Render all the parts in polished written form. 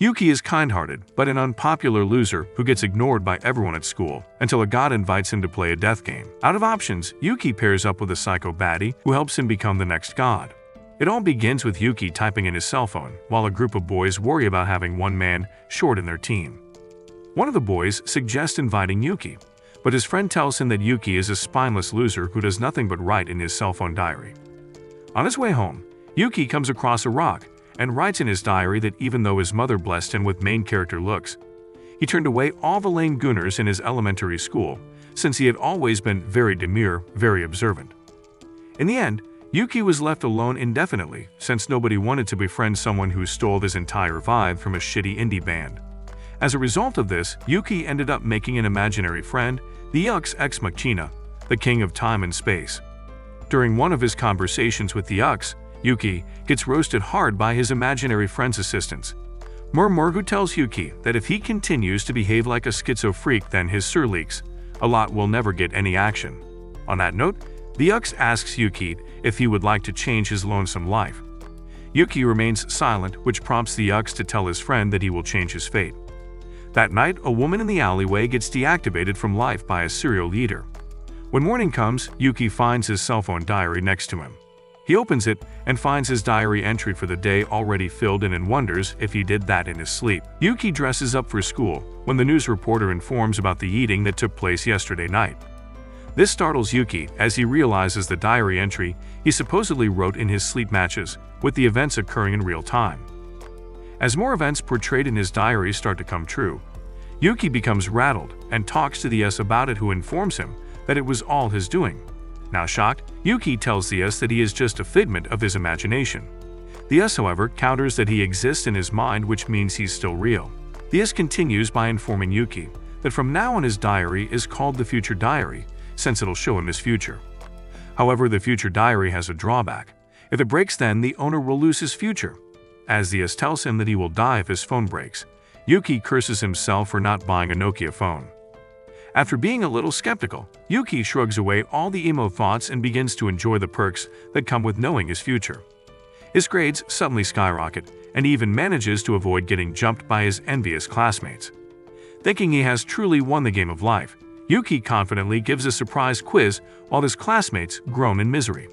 Yuki is kind-hearted, but an unpopular loser who gets ignored by everyone at school until a god invites him to play a death game. Out of options, Yuki pairs up with a psycho baddie who helps him become the next god. It all begins with Yuki typing in his cell phone, while a group of boys worry about having one man short in their team. One of the boys suggests inviting Yuki, but his friend tells him that Yuki is a spineless loser who does nothing but write in his cell phone diary. On his way home, Yuki comes across a rock and writes in his diary that even though his mother blessed him with main character looks, he turned away all the lame gooners in his elementary school since he had always been very demure, very observant. In the end, Yuki was left alone indefinitely since nobody wanted to befriend someone who stole his entire vibe from a shitty indie band. As a result of this, Yuki ended up making an imaginary friend, the Deus Ex Machina, the king of time and space. During one of his conversations with the Deus, Yuki gets roasted hard by his imaginary friend's assistants. Murmur, who tells Yuki that if he continues to behave like a schizo freak, then his surleaks a lot will never get any action. On that note, the Deus asks Yuki if he would like to change his lonesome life. Yuki remains silent, which prompts the Deus to tell his friend that he will change his fate. That night, a woman in the alleyway gets deactivated from life by a serial eater. When morning comes, Yuki finds his cell phone diary next to him. He opens it and finds his diary entry for the day already filled in and wonders if he did that in his sleep. Yuki dresses up for school when the news reporter informs about the eating that took place yesterday night. This startles Yuki as he realizes the diary entry he supposedly wrote in his sleep matches with the events occurring in real time. As more events portrayed in his diary start to come true, Yuki becomes rattled and talks to the Deus about it, who informs him that it was all his doing. Now shocked, Yuki tells the Deus that he is just a figment of his imagination. The Deus, however, counters that he exists in his mind, which means he's still real. The Deus continues by informing Yuki that from now on his diary is called the Future Diary, since it'll show him his future. However, the Future Diary has a drawback. If it breaks, then the owner will lose his future. As the Deus tells him that he will die if his phone breaks, Yuki curses himself for not buying a Nokia phone. After being a little skeptical, Yuki shrugs away all the emo thoughts and begins to enjoy the perks that come with knowing his future. His grades suddenly skyrocket, and he even manages to avoid getting jumped by his envious classmates. Thinking he has truly won the game of life, Yuki confidently gives a surprise quiz while his classmates groan in misery.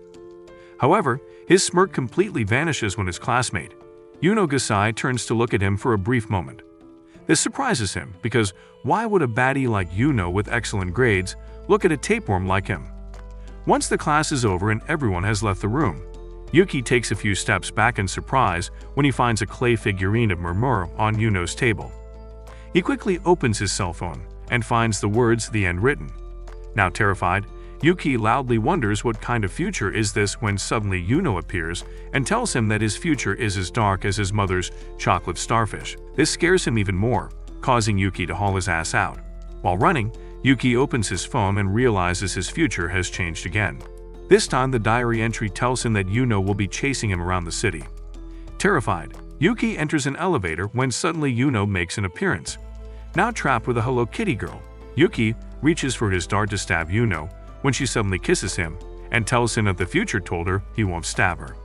However, his smirk completely vanishes when his classmate, Yuno, turns to look at him for a brief moment. This surprises him because why would a baddie like Yuno with excellent grades look at a tapeworm like him? Once the class is over and everyone has left the room, Yuki takes a few steps back in surprise when he finds a clay figurine of Murmur on Yuno's table. He quickly opens his cell phone and finds the words "The End" written. Now terrified, Yuki loudly wonders what kind of future is this when suddenly Yuno appears and tells him that his future is as dark as his mother's chocolate starfish. This scares him even more, causing Yuki to haul his ass out. While running, Yuki opens his phone and realizes his future has changed again. This time the diary entry tells him that Yuno will be chasing him around the city. Terrified, Yuki enters an elevator when suddenly Yuno makes an appearance. Now trapped with a Hello Kitty girl, Yuki reaches for his dart to stab Yuno when she suddenly kisses him and tells him that the future told her he won't stab her.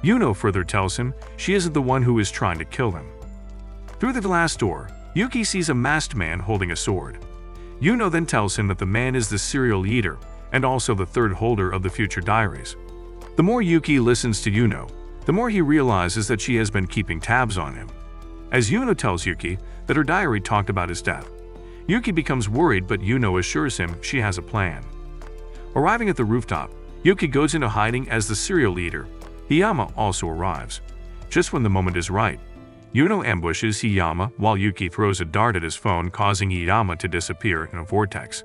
Yuno further tells him she isn't the one who is trying to kill him. Through the glass door, Yuki sees a masked man holding a sword. Yuno then tells him that the man is the serial eater and also the third holder of the Future Diaries. The more Yuki listens to Yuno, the more he realizes that she has been keeping tabs on him. As Yuno tells Yuki that her diary talked about his death, Yuki becomes worried, but Yuno assures him she has a plan. Arriving at the rooftop, Yuki goes into hiding as the serial eater. Hiyama also arrives. Just when the moment is right, Yuno ambushes Hiyama while Yuki throws a dart at his phone, causing Hiyama to disappear in a vortex.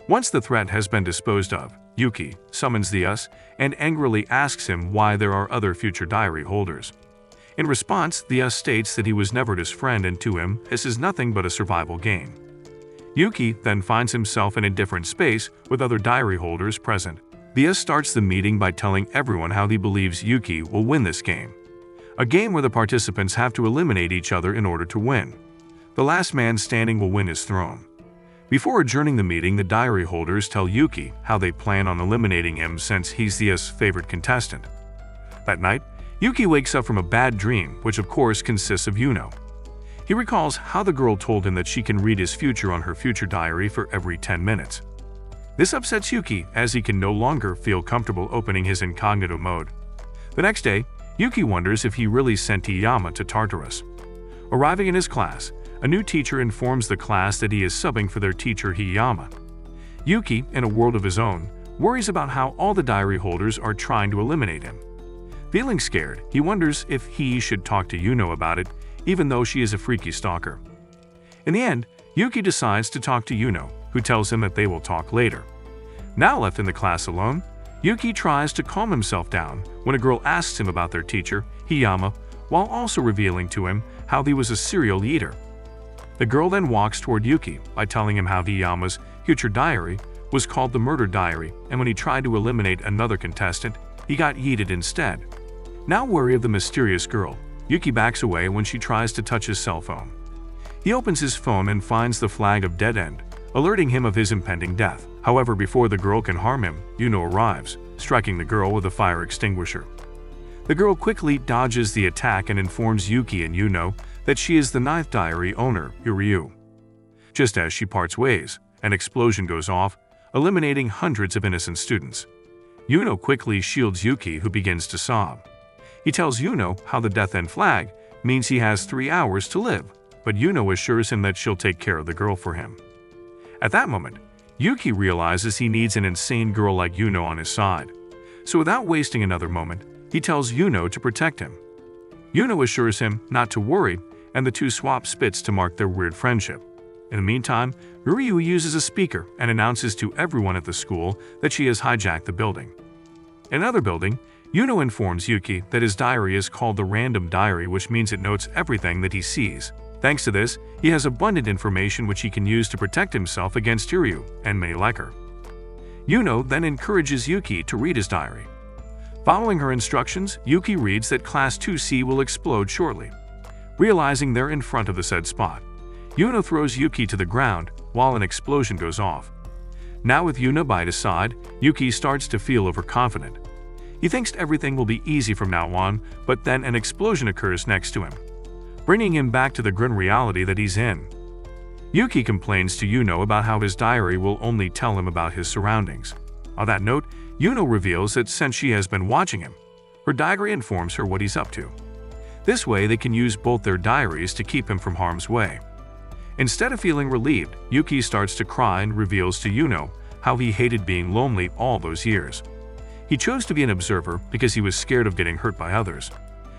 Once the threat has been disposed of, Yuki summons the Deus and angrily asks him why there are other Future Diary holders. In response, the Deus states that he was never his friend and to him this is nothing but a survival game. Yuki then finds himself in a different space with other diary holders present. The Deus starts the meeting by telling everyone how he believes Yuki will win this game. A game where the participants have to eliminate each other in order to win. The last man standing will win his throne. Before adjourning the meeting, the diary holders tell Yuki how they plan on eliminating him since he's the Deus' favorite contestant. That night, Yuki wakes up from a bad dream, which of course consists of Yuno. He recalls how the girl told him that she can read his future on her future diary for every 10 minutes. This upsets Yuki, as he can no longer feel comfortable opening his incognito mode. The next day, Yuki wonders if he really sent Iyama to Tartarus. Arriving in his class, a new teacher informs the class that he is subbing for their teacher Iyama. Yuki, in a world of his own, worries about how all the diary holders are trying to eliminate him. Feeling scared, he wonders if he should talk to Yuno about it, even though she is a freaky stalker. In the end, Yuki decides to talk to Yuno, who tells him that they will talk later. Now left in the class alone, Yuki tries to calm himself down when a girl asks him about their teacher, Iyama, while also revealing to him how he was a serial eater. The girl then walks toward Yuki by telling him how Iyama's future diary was called the murder diary, and when he tried to eliminate another contestant, he got yeeted instead. Now wary of the mysterious girl, Yuki backs away when she tries to touch his cell phone. He opens his phone and finds the flag of dead end, alerting him of his impending death. However, before the girl can harm him, Yuno arrives, striking the girl with a fire extinguisher. The girl quickly dodges the attack and informs Yuki and Yuno that she is the 9th diary owner, Yuryu. Just as she parts ways, an explosion goes off, eliminating hundreds of innocent students. Yuno quickly shields Yuki, who begins to sob. He tells Yuno how the death end flag means he has 3 hours to live, but Yuno assures him that she'll take care of the girl for him. At that moment, Yuki realizes he needs an insane girl like Yuno on his side. So without wasting another moment, he tells Yuno to protect him. Yuno assures him not to worry, and the two swap spits to mark their weird friendship. In the meantime, Ryu uses a speaker and announces to everyone at the school that she has hijacked the building. In another building, Yuno informs Yuki that his diary is called the Random Diary, which means it notes everything that he sees. Thanks to this, he has abundant information which he can use to protect himself against Yuryu and many like her. Yuno then encourages Yuki to read his diary. Following her instructions, Yuki reads that Class 2C will explode shortly. Realizing they're in front of the said spot, Yuno throws Yuki to the ground while an explosion goes off. Now with Yuno by his side, Yuki starts to feel overconfident. He thinks everything will be easy from now on, but then an explosion occurs next to him, bringing him back to the grim reality that he's in. Yuki complains to Yuno about how his diary will only tell him about his surroundings. On that note, Yuno reveals that since she has been watching him, her diary informs her what he's up to. This way they can use both their diaries to keep him from harm's way. Instead of feeling relieved, Yuki starts to cry and reveals to Yuno how he hated being lonely all those years. He chose to be an observer because he was scared of getting hurt by others.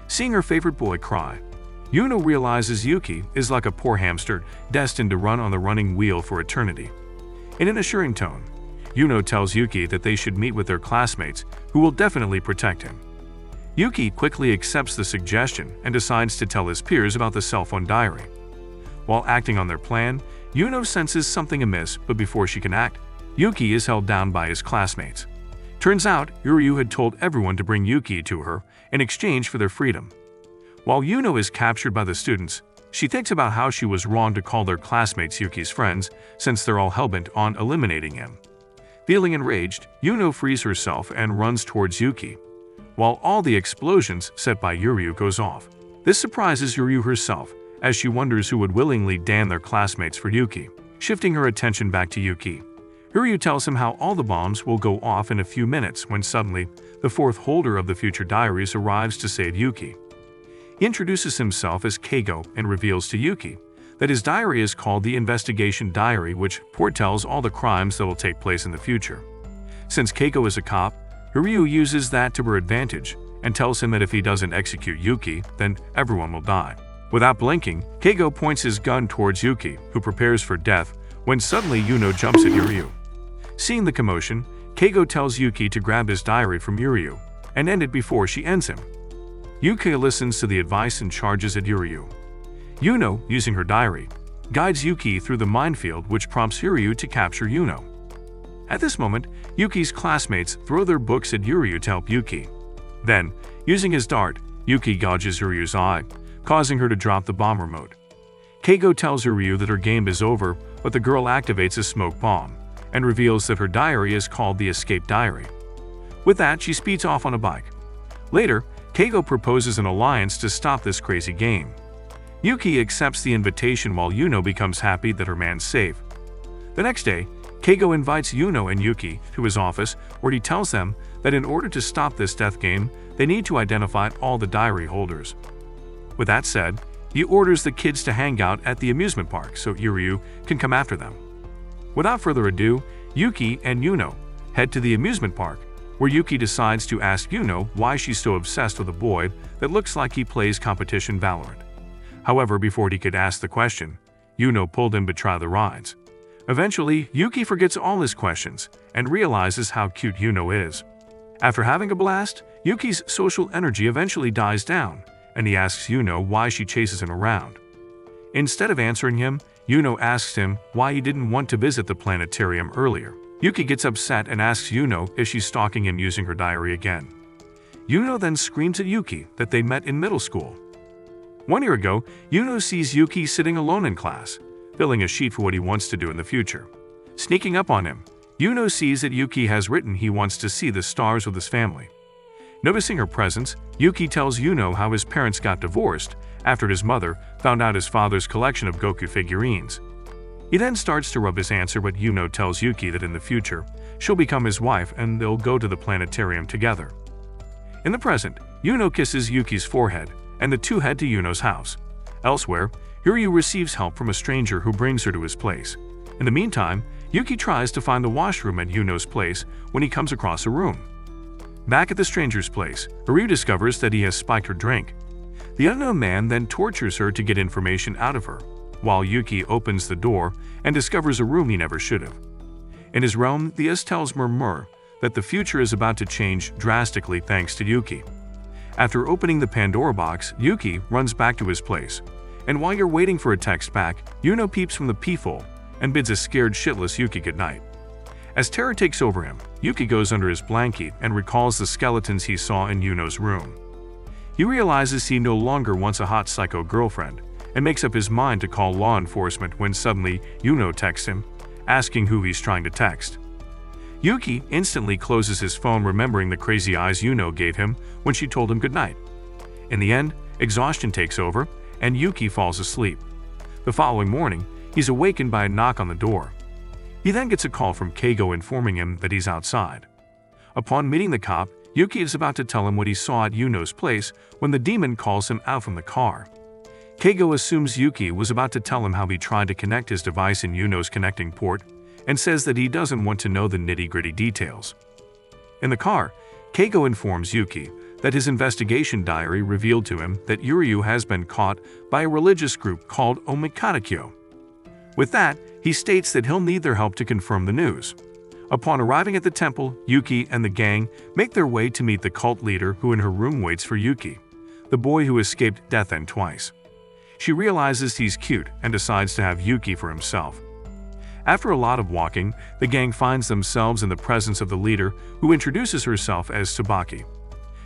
Seeing her favorite boy cry, Yuno realizes Yuki is like a poor hamster destined to run on the running wheel for eternity. In an assuring tone, Yuno tells Yuki that they should meet with their classmates who will definitely protect him. Yuki quickly accepts the suggestion and decides to tell his peers about the cell phone diary. While acting on their plan, Yuno senses something amiss, but before she can act, Yuki is held down by his classmates. Turns out, Yuryu had told everyone to bring Yuki to her in exchange for their freedom. While Yuno is captured by the students, she thinks about how she was wrong to call their classmates Yuki's friends, since they're all hellbent on eliminating him. Feeling enraged, Yuno frees herself and runs towards Yuki, while all the explosions set by Yuryu goes off. This surprises Yuryu herself, as she wonders who would willingly damn their classmates for Yuki. Shifting her attention back to Yuki, Yuryu tells him how all the bombs will go off in a few minutes when suddenly, the 4th holder of the future diaries arrives to save Yuki. He introduces himself as Keigo and reveals to Yuki that his diary is called the Investigation Diary, which foretells all the crimes that will take place in the future. Since Keigo is a cop, Yuryu uses that to her advantage and tells him that if he doesn't execute Yuki, then everyone will die. Without blinking, Keigo points his gun towards Yuki, who prepares for death, when suddenly Yuno jumps at Yuryu. Seeing the commotion, Keigo tells Yuki to grab his diary from Yuryu and end it before she ends him. Yuki listens to the advice and charges at Yuryu. Yuno, using her diary, guides Yuki through the minefield, which prompts Yuryu to capture Yuno. At this moment, Yuki's classmates throw their books at Yuryu to help Yuki. Then, using his dart, Yuki gouges Yuryu's eye, causing her to drop the bomb remote. Keigo tells Yuryu that her game is over, but the girl activates a smoke bomb and reveals that her diary is called the Escape Diary. With that, she speeds off on a bike. Later, Keigo proposes an alliance to stop this crazy game. Yuki accepts the invitation while Yuno becomes happy that her man's safe. The next day, Keigo invites Yuno and Yuki to his office where he tells them that in order to stop this death game, they need to identify all the diary holders. With that said, he orders the kids to hang out at the amusement park so Yuryu can come after them. Without further ado, Yuki and Yuno head to the amusement park, where Yuki decides to ask Yuno why she's so obsessed with a boy that looks like he plays competition Valorant. However, before he could ask the question, Yuno pulled him to try the rides. Eventually, Yuki forgets all his questions and realizes how cute Yuno is. After having a blast, Yuki's social energy eventually dies down, and he asks Yuno why she chases him around. Instead of answering him, Yuno asks him why he didn't want to visit the planetarium earlier. Yuki gets upset and asks Yuno if she's stalking him using her diary again. Yuno then screams at Yuki that they met in middle school. 1 year ago, Yuno sees Yuki sitting alone in class, filling a sheet for what he wants to do in the future. Sneaking up on him, Yuno sees that Yuki has written he wants to see the stars with his family. Noticing her presence, Yuki tells Yuno how his parents got divorced after his mother found out his father's collection of Goku figurines. He then starts to rub his answer, but Yuno tells Yuki that in the future, she'll become his wife and they'll go to the planetarium together. In the present, Yuno kisses Yuki's forehead, and the two head to Yuno's house. Elsewhere, Yuryu receives help from a stranger who brings her to his place. In the meantime, Yuki tries to find the washroom at Yuno's place when he comes across a room. Back at the stranger's place, Yuryu discovers that he has spiked her drink. The unknown man then tortures her to get information out of her, while Yuki opens the door and discovers a room he never should have. In his realm, the Is tells Murmur that the future is about to change drastically thanks to Yuki. After opening the Pandora box, Yuki runs back to his place. And while you're waiting for a text back, Yuno peeps from the peephole and bids a scared shitless Yuki goodnight. As terror takes over him, Yuki goes under his blanket and recalls the skeletons he saw in Yuno's room. He realizes he no longer wants a hot psycho girlfriend and makes up his mind to call law enforcement when suddenly Yuno texts him, asking who he's trying to text. Yuki instantly closes his phone, remembering the crazy eyes Yuno gave him when she told him goodnight. In the end, exhaustion takes over, and Yuki falls asleep. The following morning, he's awakened by a knock on the door. He then gets a call from Keigo informing him that he's outside. Upon meeting the cop, Yuki is about to tell him what he saw at Yuno's place when the demon calls him out from the car. Keigo assumes Yuki was about to tell him how he tried to connect his device in Yuno's connecting port and says that he doesn't want to know the nitty-gritty details. In the car, Keigo informs Yuki that his investigation diary revealed to him that Yuryu has been caught by a religious group called Omikatakyo. With that, he states that he'll need their help to confirm the news. Upon arriving at the temple, Yuki and the gang make their way to meet the cult leader who in her room waits for Yuki, the boy who escaped death end twice. She realizes he's cute and decides to have Yuki for himself. After a lot of walking, the gang finds themselves in the presence of the leader, who introduces herself as Subaki.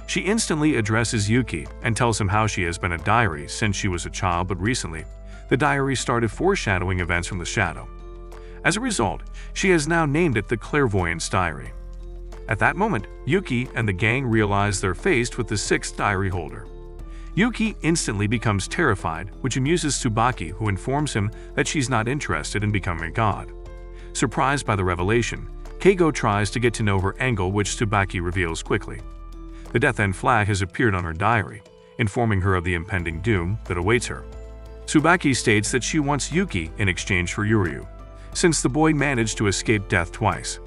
She instantly addresses Yuki and tells him how she has been a diary since she was a child, but recently, the diary started foreshadowing events from the shadow. As a result, she has now named it the Clairvoyant's Diary. At that moment, Yuki and the gang realize they're faced with the sixth diary holder. Yuki instantly becomes terrified, which amuses Subaki, who informs him that she's not interested in becoming a god. Surprised by the revelation, Keigo tries to get to know her angle, which Subaki reveals quickly. The Death End flag has appeared on her diary, informing her of the impending doom that awaits her. Subaki states that she wants Yuki in exchange for Yuryu, since the boy managed to escape death twice.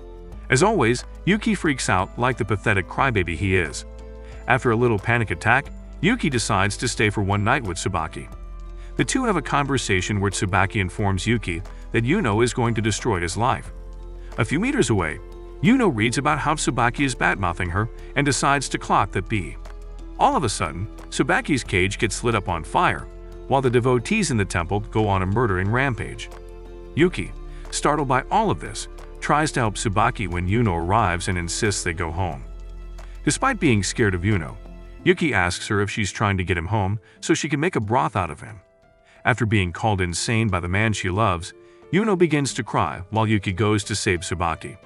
As always, Yuki freaks out like the pathetic crybaby he is. After a little panic attack, Yuki decides to stay for one night with Subaki. The two have a conversation where Subaki informs Yuki that Yuno is going to destroy his life. A few meters away, Yuno reads about how Subaki is badmouthing her and decides to clock that bee. All of a sudden, Subaki's cage gets lit up on fire, while the devotees in the temple go on a murdering rampage. Yuki, startled by all of this, tries to help Subaki when Yuno arrives and insists they go home. Despite being scared of Yuno, Yuki asks her if she's trying to get him home so she can make a broth out of him. After being called insane by the man she loves, Yuno begins to cry while Yuki goes to save Subaki.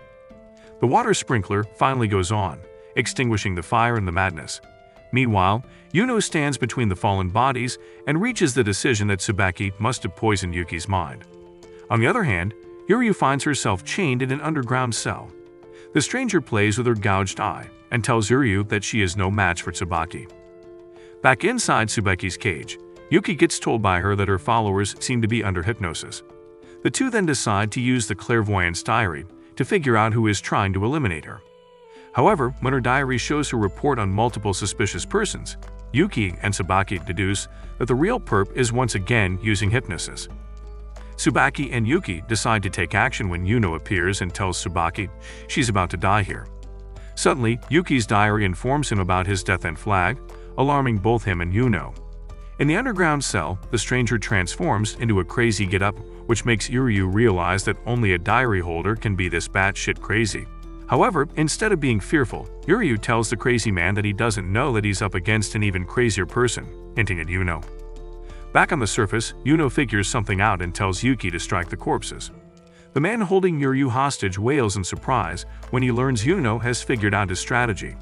The water sprinkler finally goes on, extinguishing the fire and the madness. Meanwhile, Yuno stands between the fallen bodies and reaches the decision that Subaki must have poisoned Yuki's mind. On the other hand, Yuryu finds herself chained in an underground cell. The stranger plays with her gouged eye and tells Yuryu that she is no match for Subaki. Back inside Subaki's cage, Yuki gets told by her that her followers seem to be under hypnosis. The two then decide to use the clairvoyant's diary to figure out who is trying to eliminate her. However, when her diary shows her report on multiple suspicious persons, Yuki and Subaki deduce that the real perp is once again using hypnosis. Subaki and Yuki decide to take action when Yuno appears and tells Subaki she's about to die here. Suddenly, Yuki's diary informs him about his death and flag, alarming both him and Yuno. In the underground cell, the stranger transforms into a crazy get-up, which makes Yuryu realize that only a diary holder can be this batshit crazy. However, instead of being fearful, Yuryu tells the crazy man that he doesn't know that he's up against an even crazier person, hinting at Yuno. Back on the surface, Yuno figures something out and tells Yuki to strike the corpses. The man holding Yuryu hostage wails in surprise when he learns Yuno has figured out his strategy.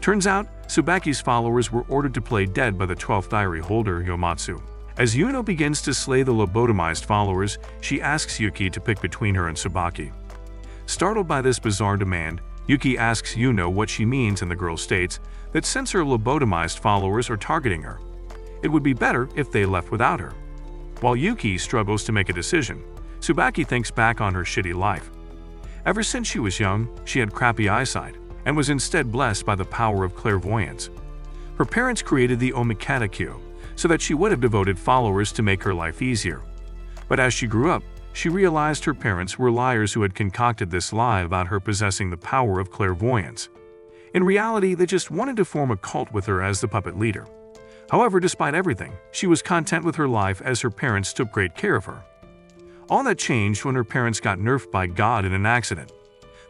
Turns out, Subaki's followers were ordered to play dead by the 12th diary holder, Yomatsu. As Yuno begins to slay the lobotomized followers, she asks Yuki to pick between her and Subaki. Startled by this bizarre demand, Yuki asks Yuno what she means, and the girl states that since her lobotomized followers are targeting her, it would be better if they left without her. While Yuki struggles to make a decision, Subaki thinks back on her shitty life. Ever since she was young, she had crappy eyesight and was instead blessed by the power of clairvoyance. Her parents created the Omikata so that she would have devoted followers to make her life easier. But as she grew up, she realized her parents were liars who had concocted this lie about her possessing the power of clairvoyance. In reality, they just wanted to form a cult with her as the puppet leader. However, despite everything, she was content with her life as her parents took great care of her. All that changed when her parents got nerfed by God in an accident.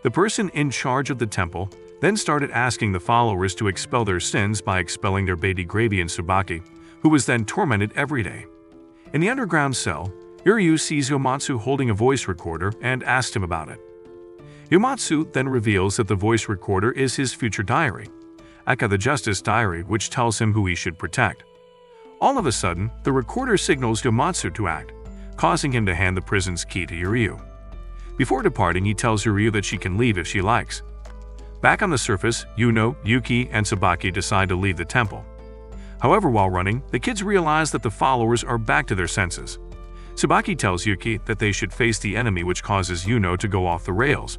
The person in charge of the temple then started asking the followers to expel their sins by expelling their baby Gravy and Subaki, who was then tormented every day. In the underground cell, Yuryu sees Yomatsu holding a voice recorder and asks him about it. Yomatsu then reveals that the voice recorder is his future diary, Aka the Justice Diary, which tells him who he should protect. All of a sudden, the recorder signals Yomatsu to act, causing him to hand the prison's key to Yuryu. Before departing, he tells Yuryu that she can leave if she likes. Back on the surface, Yuno, Yuki, and Subaki decide to leave the temple. However, while running, the kids realize that the followers are back to their senses. Subaki tells Yuki that they should face the enemy, which causes Yuno to go off the rails.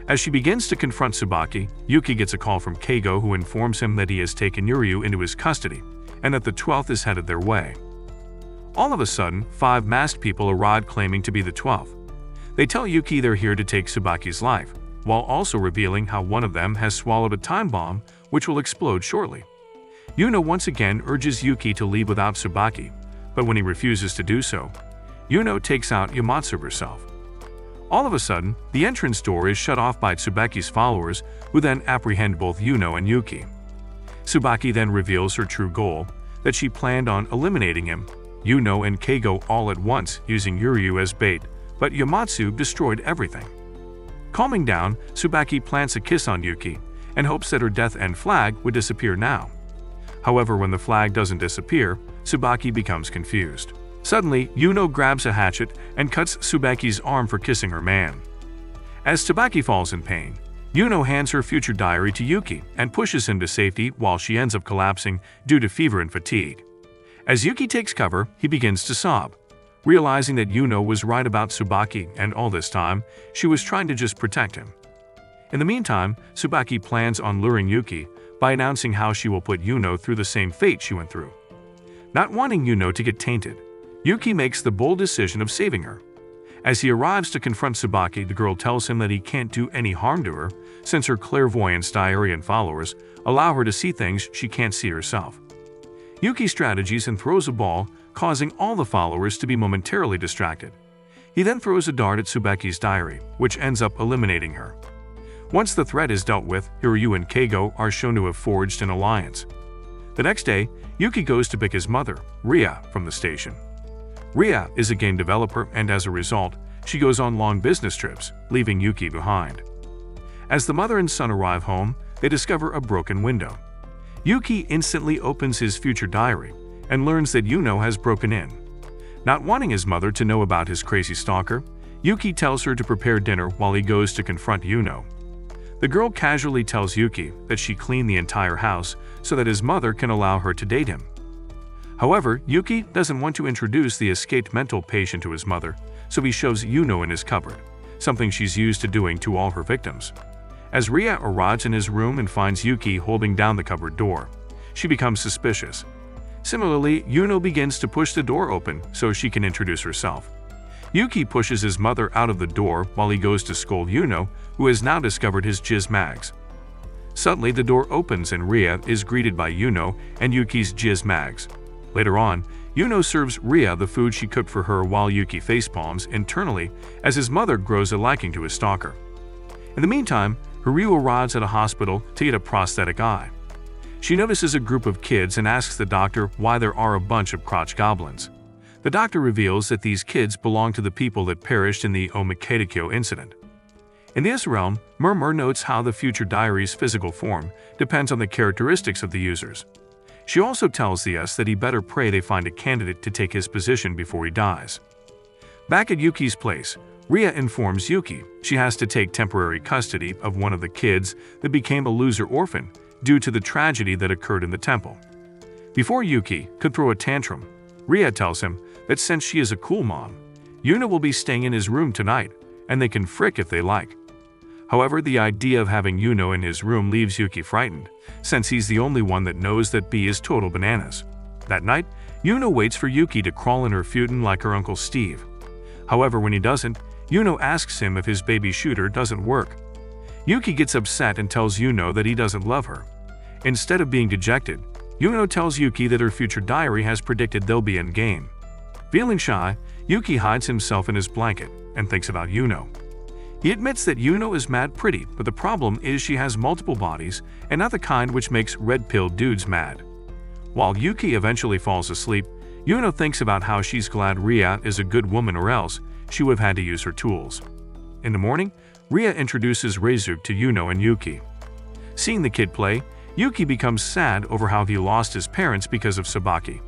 As she begins to confront Subaki, Yuki gets a call from Keigo, who informs him that he has taken Yuryu into his custody and that the 12th is headed their way. All of a sudden, 5 masked people arrive claiming to be the 12th. They tell Yuki they're here to take Subaki's life, while also revealing how one of them has swallowed a time bomb which will explode shortly. Yuno once again urges Yuki to leave without Subaki, but when he refuses to do so, Yuno takes out Yomatsu herself. All of a sudden, the entrance door is shut off by Subaki's followers, who then apprehend both Yuno and Yuki. Subaki then reveals her true goal, that she planned on eliminating him, Yuno and Keigo all at once, using Yuryu as bait, but Yomatsu destroyed everything. Calming down, Subaki plants a kiss on Yuki and hopes that her death and flag would disappear now. However, when the flag doesn't disappear, Subaki becomes confused. Suddenly, Yuno grabs a hatchet and cuts Subaki's arm for kissing her man. As Subaki falls in pain, Yuno hands her future diary to Yuki and pushes him to safety while she ends up collapsing due to fever and fatigue. As Yuki takes cover, he begins to sob, realizing that Yuno was right about Subaki, and all this time, she was trying to just protect him. In the meantime, Subaki plans on luring Yuki by announcing how she will put Yuno through the same fate she went through. Not wanting Yuno to get tainted, Yuki makes the bold decision of saving her. As he arrives to confront Subaki, the girl tells him that he can't do any harm to her since her clairvoyance diary and followers allow her to see things she can't see herself. Yuki strategies and throws a ball, causing all the followers to be momentarily distracted. He then throws a dart at Subaki's diary, which ends up eliminating her. Once the threat is dealt with, Yuryu and Keigo are shown to have forged an alliance. The next day, Yuki goes to pick his mother, Ria, from the station. Ria is a game developer, and as a result, she goes on long business trips, leaving Yuki behind. As the mother and son arrive home, they discover a broken window. Yuki instantly opens his future diary and learns that Yuno has broken in. Not wanting his mother to know about his crazy stalker, Yuki tells her to prepare dinner while he goes to confront Yuno. The girl casually tells Yuki that she cleaned the entire house so that his mother can allow her to date him. However, Yuki doesn't want to introduce the escaped mental patient to his mother, so he shows Yuno in his cupboard, something she's used to doing to all her victims. As Ria arrives in his room and finds Yuki holding down the cupboard door, she becomes suspicious. Similarly, Yuno begins to push the door open so she can introduce herself. Yuki pushes his mother out of the door while he goes to scold Yuno, who has now discovered his jizz mags. Suddenly, the door opens and Ria is greeted by Yuno and Yuki's jizz mags. Later on, Yuno serves Ria the food she cooked for her while Yuki facepalms internally as his mother grows a liking to his stalker. In the meantime, Hiryu arrives at a hospital to get a prosthetic eye. She notices a group of kids and asks the doctor why there are a bunch of crotch goblins. The doctor reveals that these kids belong to the people that perished in the Omikadekyo incident. In this realm, Murmur notes how the future diary's physical form depends on the characteristics of the users. She also tells the S that he better pray they find a candidate to take his position before he dies. Back at Yuki's place, Ria informs Yuki she has to take temporary custody of one of the kids that became a loser orphan due to the tragedy that occurred in the temple. Before Yuki could throw a tantrum, Ria tells him that since she is a cool mom, Yuno will be staying in his room tonight and they can frick if they like. However, the idea of having Yuno in his room leaves Yuki frightened, since he's the only one that knows that B is total bananas. That night, Yuno waits for Yuki to crawl in her futon like her Uncle Steve. However, when he doesn't, Yuno asks him if his baby shooter doesn't work. Yuki gets upset and tells Yuno that he doesn't love her. Instead of being dejected, Yuno tells Yuki that her future diary has predicted they'll be in game. Feeling shy, Yuki hides himself in his blanket and thinks about Yuno. He admits that Yuno is mad pretty, but the problem is she has multiple bodies and not the kind which makes red-pilled dudes mad. While Yuki eventually falls asleep, Yuno thinks about how she's glad Ria is a good woman or else she would have had to use her tools. In the morning, Ria introduces Reizuk to Yuno and Yuki. Seeing the kid play, Yuki becomes sad over how he lost his parents because of Subaki.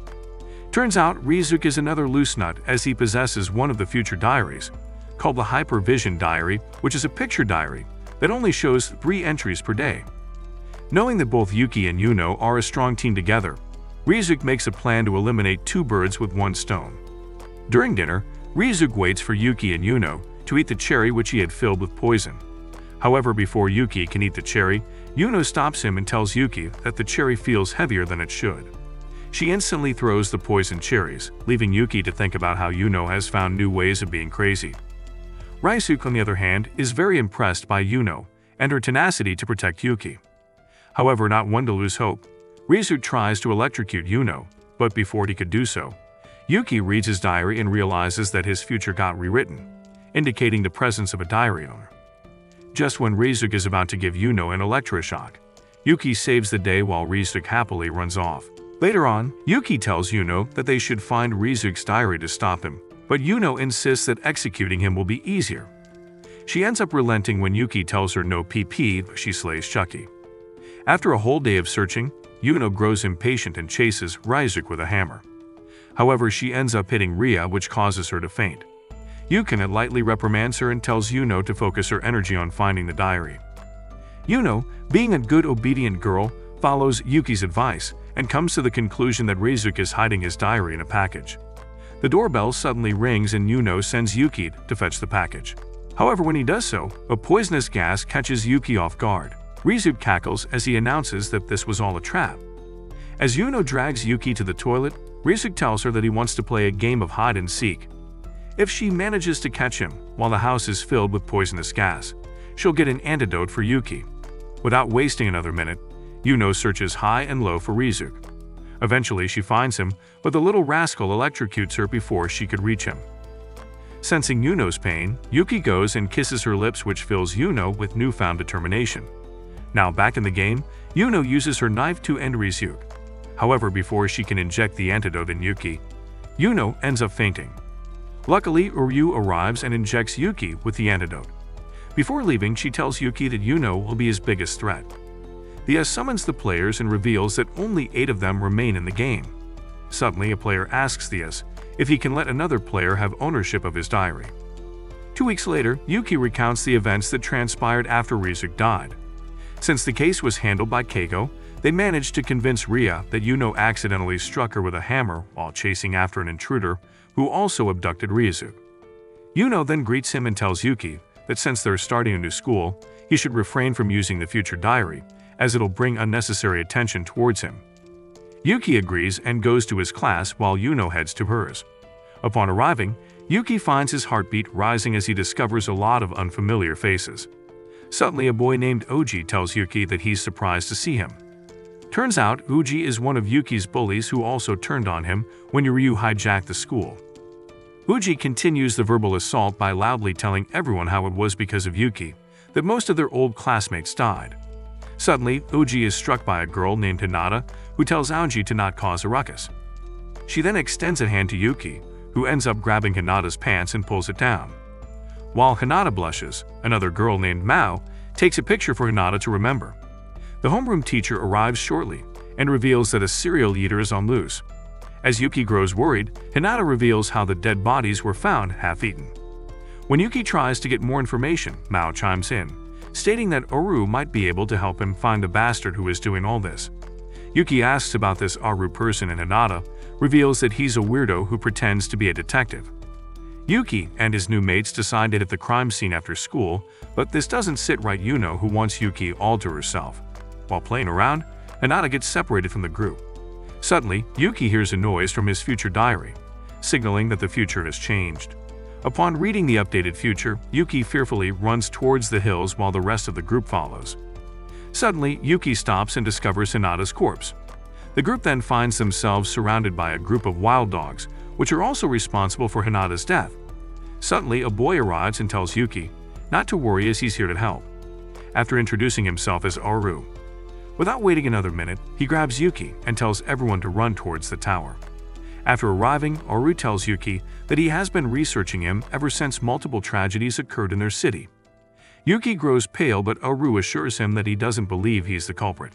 Turns out Reizuk is another loose nut as he possesses one of the future diaries, called the Hypervision Diary, which is a picture diary that only shows 3 entries per day. Knowing that both Yuki and Yuno are a strong team together, Reizuk makes a plan to eliminate 2 birds with 1 stone. During dinner, Reizuk waits for Yuki and Yuno to eat the cherry which he had filled with poison. However, before Yuki can eat the cherry, Yuno stops him and tells Yuki that the cherry feels heavier than it should. She instantly throws the poisoned cherries, leaving Yuki to think about how Yuno has found new ways of being crazy. Reizuk, on the other hand, is very impressed by Yuno and her tenacity to protect Yuki. However, not one to lose hope, Reizuk tries to electrocute Yuno, but before he could do so, Yuki reads his diary and realizes that his future got rewritten, indicating the presence of a diary owner. Just when Reizuk is about to give Yuno an electroshock, Yuki saves the day while Reizuk happily runs off. Later on, Yuki tells Yuno that they should find Reizuk's diary to stop him, but Yuno insists that executing him will be easier. She ends up relenting when Yuki tells her no PP, but she slays Chucky. After a whole day of searching, Yuno grows impatient and chases Reizuk with a hammer. However, she ends up hitting Ria, which causes her to faint. Yuki lightly reprimands her and tells Yuno to focus her energy on finding the diary. Yuno, being a good obedient girl, follows Yuki's advice and comes to the conclusion that Reizuk is hiding his diary in a package. The doorbell suddenly rings and Yuno sends Yuki to fetch the package. However, when he does so, a poisonous gas catches Yuki off guard. Reizuk cackles as he announces that this was all a trap. As Yuno drags Yuki to the toilet, Reizuk tells her that he wants to play a game of hide and seek. If she manages to catch him while the house is filled with poisonous gas, she'll get an antidote for Yuki. Without wasting another minute, Yuno searches high and low for Reizuk. Eventually, she finds him, but the little rascal electrocutes her before she could reach him. Sensing Yuno's pain, Yuki goes and kisses her lips, which fills Yuno with newfound determination. Now back in the game, Yuno uses her knife to end Reizuk. However, before she can inject the antidote in Yuki, Yuno ends up fainting. Luckily, Ryu arrives and injects Yuki with the antidote. Before leaving, she tells Yuki that Yuno will be his biggest threat. The S summons the players and reveals that only 8 of them remain in the game. Suddenly, a player asks the S if he can let another player have ownership of his diary. 2 weeks later, Yuki recounts the events that transpired after Rizuku died. Since the case was handled by Keiko, they managed to convince Ria that Yuno accidentally struck her with a hammer while chasing after an intruder who also abducted Rizuku. Yuno then greets him and tells Yuki that since they're starting a new school, he should refrain from using the future diary, as it'll bring unnecessary attention towards him. Yuki agrees and goes to his class while Yuno heads to hers. Upon arriving, Yuki finds his heartbeat rising as he discovers a lot of unfamiliar faces. Suddenly, a boy named Oji tells Yuki that he's surprised to see him. Turns out, Oji is one of Yuki's bullies who also turned on him when Ryu hijacked the school. Oji continues the verbal assault by loudly telling everyone how it was because of Yuki that most of their old classmates died. Suddenly, Oji is struck by a girl named Hinata who tells Aoji to not cause a ruckus. She then extends a hand to Yuki, who ends up grabbing Hinata's pants and pulls it down. While Hinata blushes, another girl named Mao takes a picture for Hinata to remember. The homeroom teacher arrives shortly and reveals that a serial eater is on loose. As Yuki grows worried, Hinata reveals how the dead bodies were found half-eaten. When Yuki tries to get more information, Mao chimes in, stating that Oru might be able to help him find the bastard who is doing all this. Yuki asks about this Oru person and Hinata reveals that he's a weirdo who pretends to be a detective. Yuki and his new mates decide to hit the crime scene after school, but this doesn't sit right. Yuno, who wants Yuki all to herself. While playing around, Hinata gets separated from the group. Suddenly, Yuki hears a noise from his future diary, signaling that the future has changed. Upon reading the updated future, Yuki fearfully runs towards the hills while the rest of the group follows. Suddenly, Yuki stops and discovers Hinata's corpse. The group then finds themselves surrounded by a group of wild dogs, which are also responsible for Hinata's death. Suddenly, a boy arrives and tells Yuki not to worry as he's here to help. After introducing himself as Oru, without waiting another minute, he grabs Yuki and tells everyone to run towards the tower. After arriving, Oru tells Yuki that he has been researching him ever since multiple tragedies occurred in their city. Yuki grows pale, but Oru assures him that he doesn't believe he's the culprit.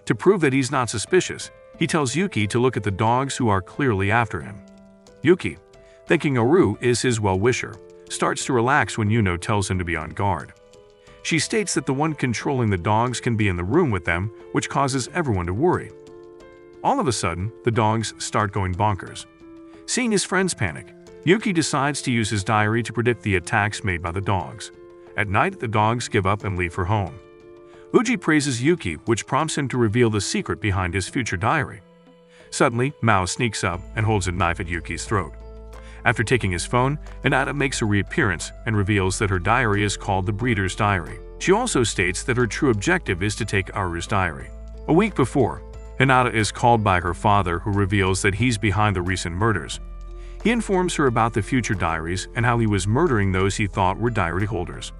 To prove that he's not suspicious, he tells Yuki to look at the dogs who are clearly after him. Yuki, thinking Oru is his well-wisher, starts to relax when Yuno tells him to be on guard. She states that the one controlling the dogs can be in the room with them, which causes everyone to worry. All of a sudden, the dogs start going bonkers. Seeing his friends panic, Yuki decides to use his diary to predict the attacks made by the dogs. At night, the dogs give up and leave for home. Uji praises Yuki, which prompts him to reveal the secret behind his future diary. Suddenly, Mao sneaks up and holds a knife at Yuki's throat. After taking his phone, Hinata makes a reappearance and reveals that her diary is called the Breeder's Diary. She also states that her true objective is to take Aru's diary. A week before, Hinata is called by her father, who reveals that he's behind the recent murders. He informs her about the future diaries and how he was murdering those he thought were diary holders.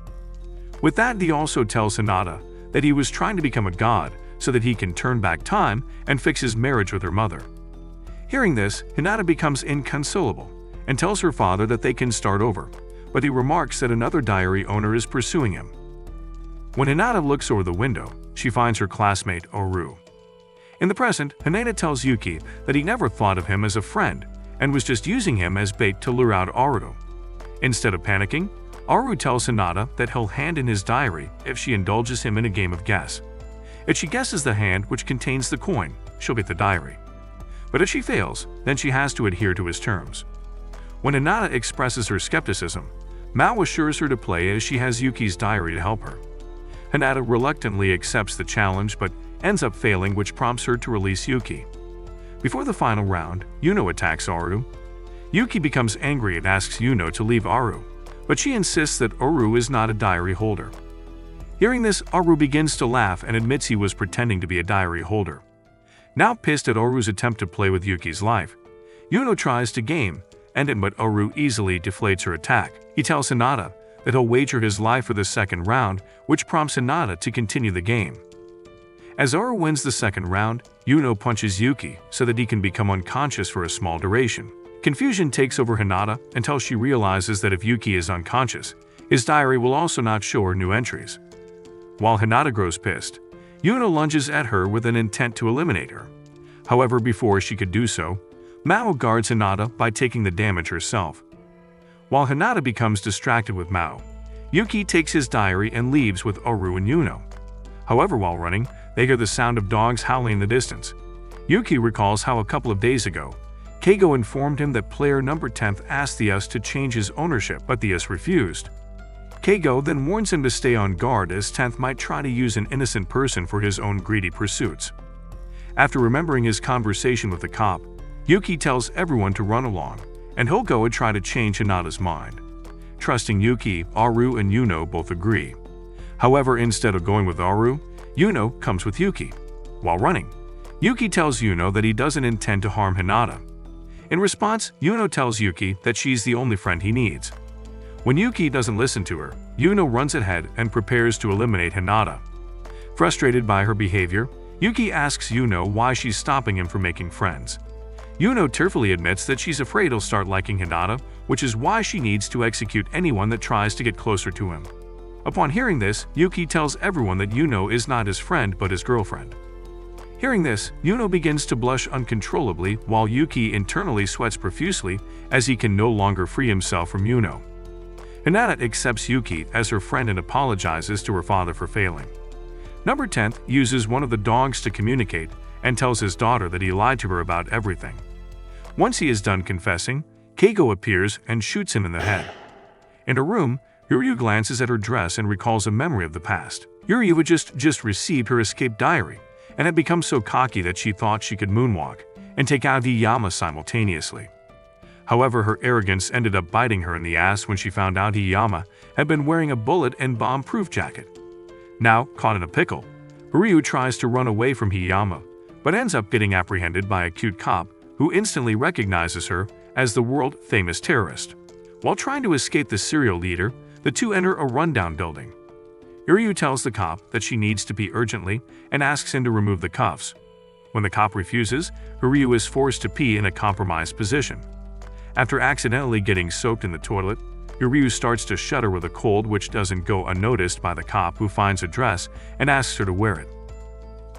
With that, he also tells Hinata that he was trying to become a god so that he can turn back time and fix his marriage with her mother. Hearing this, Hinata becomes inconsolable and tells her father that they can start over, but he remarks that another diary owner is pursuing him. When Hinata looks over the window, she finds her classmate Oru. In the present, Hinata tells Yuki that he never thought of him as a friend and was just using him as bait to lure out Oru. Instead of panicking, Oru tells Hinata that he'll hand in his diary if she indulges him in a game of guess. If she guesses the hand which contains the coin, she'll get the diary. But if she fails, then she has to adhere to his terms. When Hinata expresses her skepticism, Mao assures her to play as she has Yuki's diary to help her. Hinata reluctantly accepts the challenge but ends up failing, which prompts her to release Yuki. Before the final round, Yuno attacks Oru. Yuki becomes angry and asks Yuno to leave Oru, but she insists that Oru is not a diary holder. Hearing this, Oru begins to laugh and admits he was pretending to be a diary holder. Now pissed at Oru's attempt to play with Yuki's life, Yuno tries to game, but Oru easily deflates her attack. He tells Hinata that he'll wager his life for the second round, which prompts Hinata to continue the game. As Oru wins the second round, Yuno punches Yuki so that he can become unconscious for a small duration. Confusion takes over Hinata until she realizes that if Yuki is unconscious, his diary will also not show her new entries. While Hinata grows pissed, Yuno lunges at her with an intent to eliminate her. However, before she could do so, Mao guards Hinata by taking the damage herself. While Hinata becomes distracted with Mao, Yuki takes his diary and leaves with Oru and Yuno. However, while running, they hear the sound of dogs howling in the distance. Yuki recalls how a couple of days ago, Keigo informed him that player number 10 asked the US to change his ownership, but the US refused. Keigo then warns him to stay on guard as 10th might try to use an innocent person for his own greedy pursuits. After remembering his conversation with the cop, Yuki tells everyone to run along, and he'll go and try to change Hinata's mind. Trusting Yuki, Oru and Yuno both agree. However, instead of going with Oru, Yuno comes with Yuki. While running, Yuki tells Yuno that he doesn't intend to harm Hinata. In response, Yuno tells Yuki that she's the only friend he needs. When Yuki doesn't listen to her, Yuno runs ahead and prepares to eliminate Hinata. Frustrated by her behavior, Yuki asks Yuno why she's stopping him from making friends. Yuno tearfully admits that she's afraid he'll start liking Hinata, which is why she needs to execute anyone that tries to get closer to him. Upon hearing this, Yuki tells everyone that Yuno is not his friend but his girlfriend. Hearing this, Yuno begins to blush uncontrollably while Yuki internally sweats profusely as he can no longer free himself from Yuno. Hinata accepts Yuki as her friend and apologizes to her father for failing. Number 10 uses one of the dogs to communicate and tells his daughter that he lied to her about everything. Once he is done confessing, Keigo appears and shoots him in the head. In her room, Yuryu glances at her dress and recalls a memory of the past. Yuryu had just received her escape diary and had become so cocky that she thought she could moonwalk and take out Hiyama simultaneously. However, her arrogance ended up biting her in the ass when she found out Hiyama had been wearing a bullet and bomb-proof jacket. Now, caught in a pickle, Ryu tries to run away from Hiyama, but ends up getting apprehended by a cute cop who instantly recognizes her as the world-famous terrorist. While trying to escape the serial leader, the two enter a rundown building. Ryu tells the cop that she needs to pee urgently and asks him to remove the cuffs. When the cop refuses, Ryu is forced to pee in a compromised position. After accidentally getting soaked in the toilet, Ryu starts to shudder with a cold which doesn't go unnoticed by the cop who finds a dress and asks her to wear it.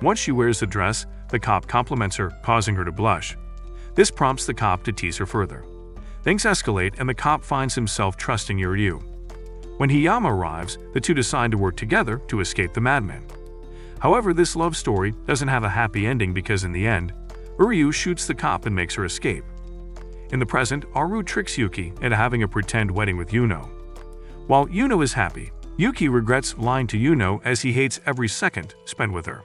Once she wears the dress, the cop compliments her, causing her to blush. This prompts the cop to tease her further. Things escalate and the cop finds himself trusting Ryu. When Hiyama arrives, the two decide to work together to escape the madman. However, this love story doesn't have a happy ending because in the end, Ryu shoots the cop and makes her escape. In the present, Oru tricks Yuki into having a pretend wedding with Yuno. While Yuno is happy, Yuki regrets lying to Yuno as he hates every second spent with her.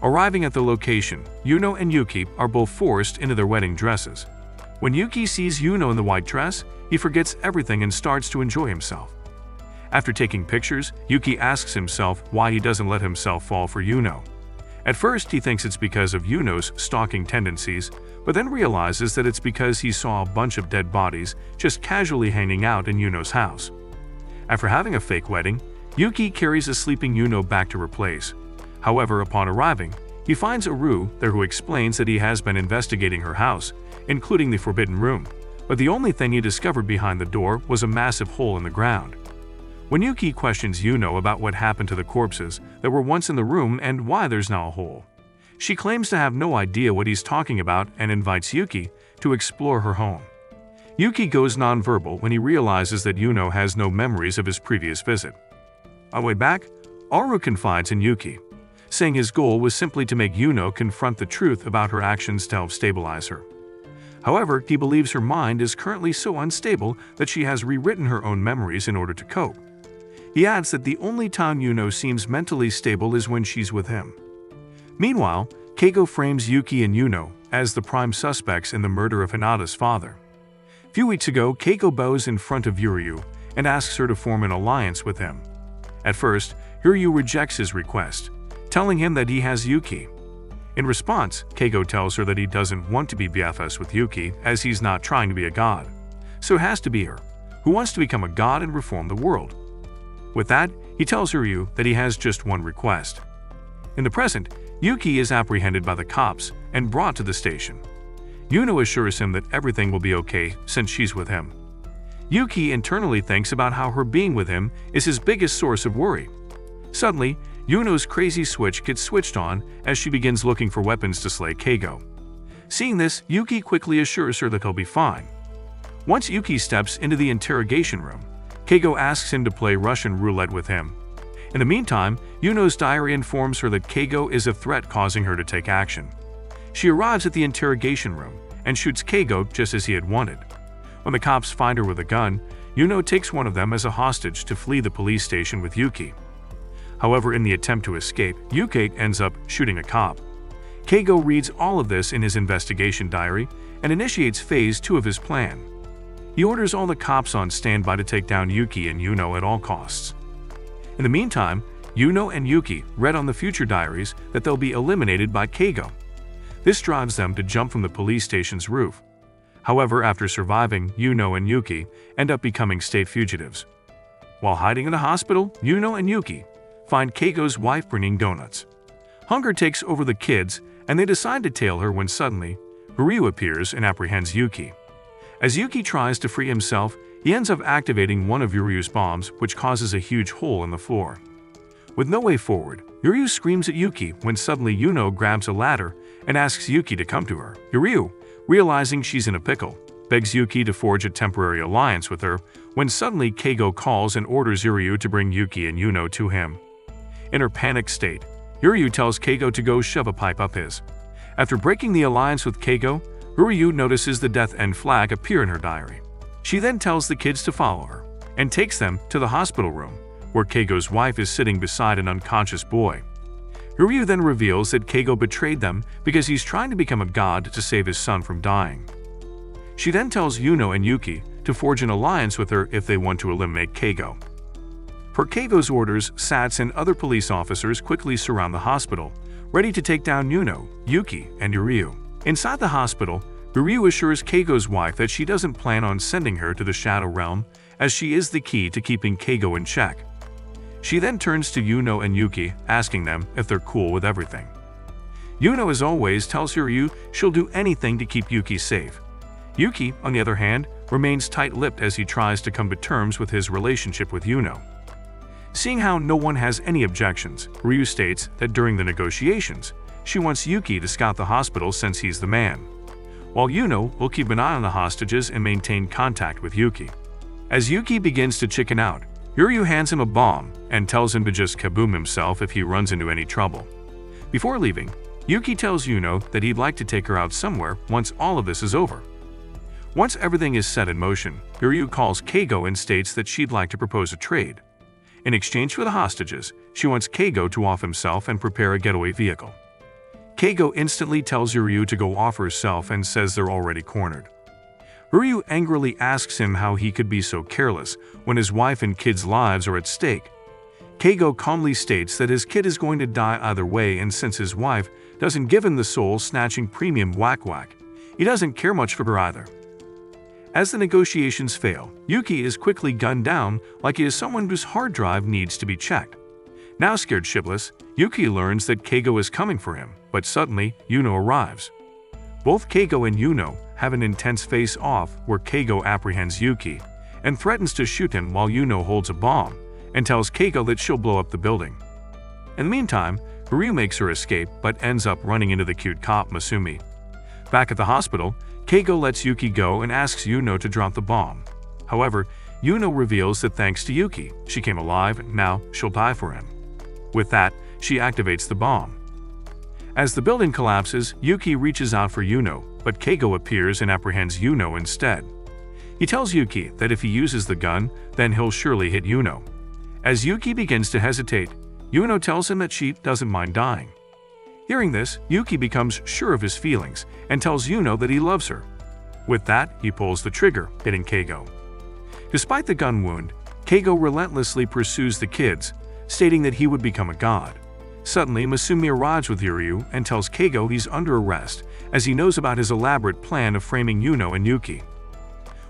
Arriving at the location, Yuno and Yuki are both forced into their wedding dresses. When Yuki sees Yuno in the white dress, he forgets everything and starts to enjoy himself. After taking pictures, Yuki asks himself why he doesn't let himself fall for Yuno. At first, he thinks it's because of Yuno's stalking tendencies, but then realizes that it's because he saw a bunch of dead bodies just casually hanging out in Yuno's house. After having a fake wedding, Yuki carries a sleeping Yuno back to her place. However, upon arriving, he finds Oru there who explains that he has been investigating her house, including the forbidden room, but the only thing he discovered behind the door was a massive hole in the ground. When Yuki questions Yuno about what happened to the corpses that were once in the room and why there's now a hole, she claims to have no idea what he's talking about and invites Yuki to explore her home. Yuki goes nonverbal when he realizes that Yuno has no memories of his previous visit. On the way back, Oru confides in Yuki, saying his goal was simply to make Yuno confront the truth about her actions to help stabilize her. However, he believes her mind is currently so unstable that she has rewritten her own memories in order to cope. He adds that the only time Yuno seems mentally stable is when she's with him. Meanwhile, Keigo frames Yuki and Yuno as the prime suspects in the murder of Hinata's father. A few weeks ago, Keigo bows in front of Yuryu and asks her to form an alliance with him. At first, Yuryu rejects his request, telling him that he has Yuki. In response, Keigo tells her that he doesn't want to be BFFs with Yuki as he's not trying to be a god. So it has to be her, who wants to become a god and reform the world. With that, he tells Yuryu that he has just one request. In the present, Yuki is apprehended by the cops and brought to the station. Yuno assures him that everything will be okay since she's with him. Yuki internally thinks about how her being with him is his biggest source of worry. Suddenly, Yuno's crazy switch gets switched on as she begins looking for weapons to slay Keigo. Seeing this, Yuki quickly assures her that he'll be fine. Once Yuki steps into the interrogation room, Keigo asks him to play Russian roulette with him. In the meantime, Yuno's diary informs her that Keigo is a threat, causing her to take action. She arrives at the interrogation room and shoots Keigo just as he had wanted. When the cops find her with a gun, Yuno takes one of them as a hostage to flee the police station with Yuki. However, in the attempt to escape, Yuki ends up shooting a cop. Keigo reads all of this in his investigation diary and initiates phase 2 of his plan. He orders all the cops on standby to take down Yuki and Yuno at all costs. In the meantime, Yuno and Yuki read on the future diaries that they'll be eliminated by Keigo. This drives them to jump from the police station's roof. However, after surviving, Yuno and Yuki end up becoming state fugitives. While hiding in the hospital, Yuno and Yuki find Keigo's wife bringing donuts. Hunger takes over the kids, and they decide to tail her when suddenly, Ryu appears and apprehends Yuki. As Yuki tries to free himself, he ends up activating one of Ryu's bombs, which causes a huge hole in the floor. With no way forward, Ryu screams at Yuki when suddenly Yuno grabs a ladder and asks Yuki to come to her. Ryu, realizing she's in a pickle, begs Yuki to forge a temporary alliance with her when suddenly Keigo calls and orders Ryu to bring Yuki and Yuno to him. In her panicked state, Ryu tells Keigo to go shove a pipe up his. After breaking the alliance with Keigo, Ryu notices the death end flag appear in her diary. She then tells the kids to follow her and takes them to the hospital room, where Keigo's wife is sitting beside an unconscious boy. Ryu then reveals that Keigo betrayed them because he's trying to become a god to save his son from dying. She then tells Yuno and Yuki to forge an alliance with her if they want to eliminate Keigo. Per Keigo's orders, Sats and other police officers quickly surround the hospital, ready to take down Yuno, Yuki, and Ryu. Inside the hospital, Ryu assures Keigo's wife that she doesn't plan on sending her to the Shadow Realm, as she is the key to keeping Keigo in check. She then turns to Yuno and Yuki, asking them if they're cool with everything. Yuno, as always, tells Ryu she'll do anything to keep Yuki safe. Yuki, on the other hand, remains tight-lipped as he tries to come to terms with his relationship with Yuno. Seeing how no one has any objections, Ryu states that during the negotiations, she wants Yuki to scout the hospital since he's the man, while Yuno will keep an eye on the hostages and maintain contact with Yuki. As Yuki begins to chicken out, Ryu hands him a bomb and tells him to just kaboom himself if he runs into any trouble. Before leaving, Yuki tells Yuno that he'd like to take her out somewhere once all of this is over. Once everything is set in motion, Ryu calls Keigo and states that she'd like to propose a trade. In exchange for the hostages, she wants Keigo to off himself and prepare a getaway vehicle. Keigo instantly tells Ryu to go off herself and says they're already cornered. Ryu angrily asks him how he could be so careless when his wife and kids' lives are at stake. Keigo calmly states that his kid is going to die either way, and since his wife doesn't give him the soul-snatching premium whack-whack, he doesn't care much for her either. As the negotiations fail, Yuki is quickly gunned down like he is someone whose hard drive needs to be checked. Now scared shitless, Yuki learns that Keigo is coming for him, but suddenly, Yuno arrives. Both Keigo and Yuno have an intense face-off where Keigo apprehends Yuki and threatens to shoot him while Yuno holds a bomb and tells Keigo that she'll blow up the building. In the meantime, Ryu makes her escape but ends up running into the cute cop Masumi. Back at the hospital, Keigo lets Yuki go and asks Yuno to drop the bomb. However, Yuno reveals that thanks to Yuki, she came alive and now she'll die for him. With that, she activates the bomb. As the building collapses, Yuki reaches out for Yuno, but Keigo appears and apprehends Yuno instead. He tells Yuki that if he uses the gun, then he'll surely hit Yuno. As Yuki begins to hesitate, Yuno tells him that she doesn't mind dying. Hearing this, Yuki becomes sure of his feelings and tells Yuno that he loves her. With that, he pulls the trigger, hitting Keigo. Despite the gun wound, Keigo relentlessly pursues the kids, stating that he would become a god. Suddenly, Masumi arrives with Ryu and tells Keigo he's under arrest as he knows about his elaborate plan of framing Yuno and Yuki.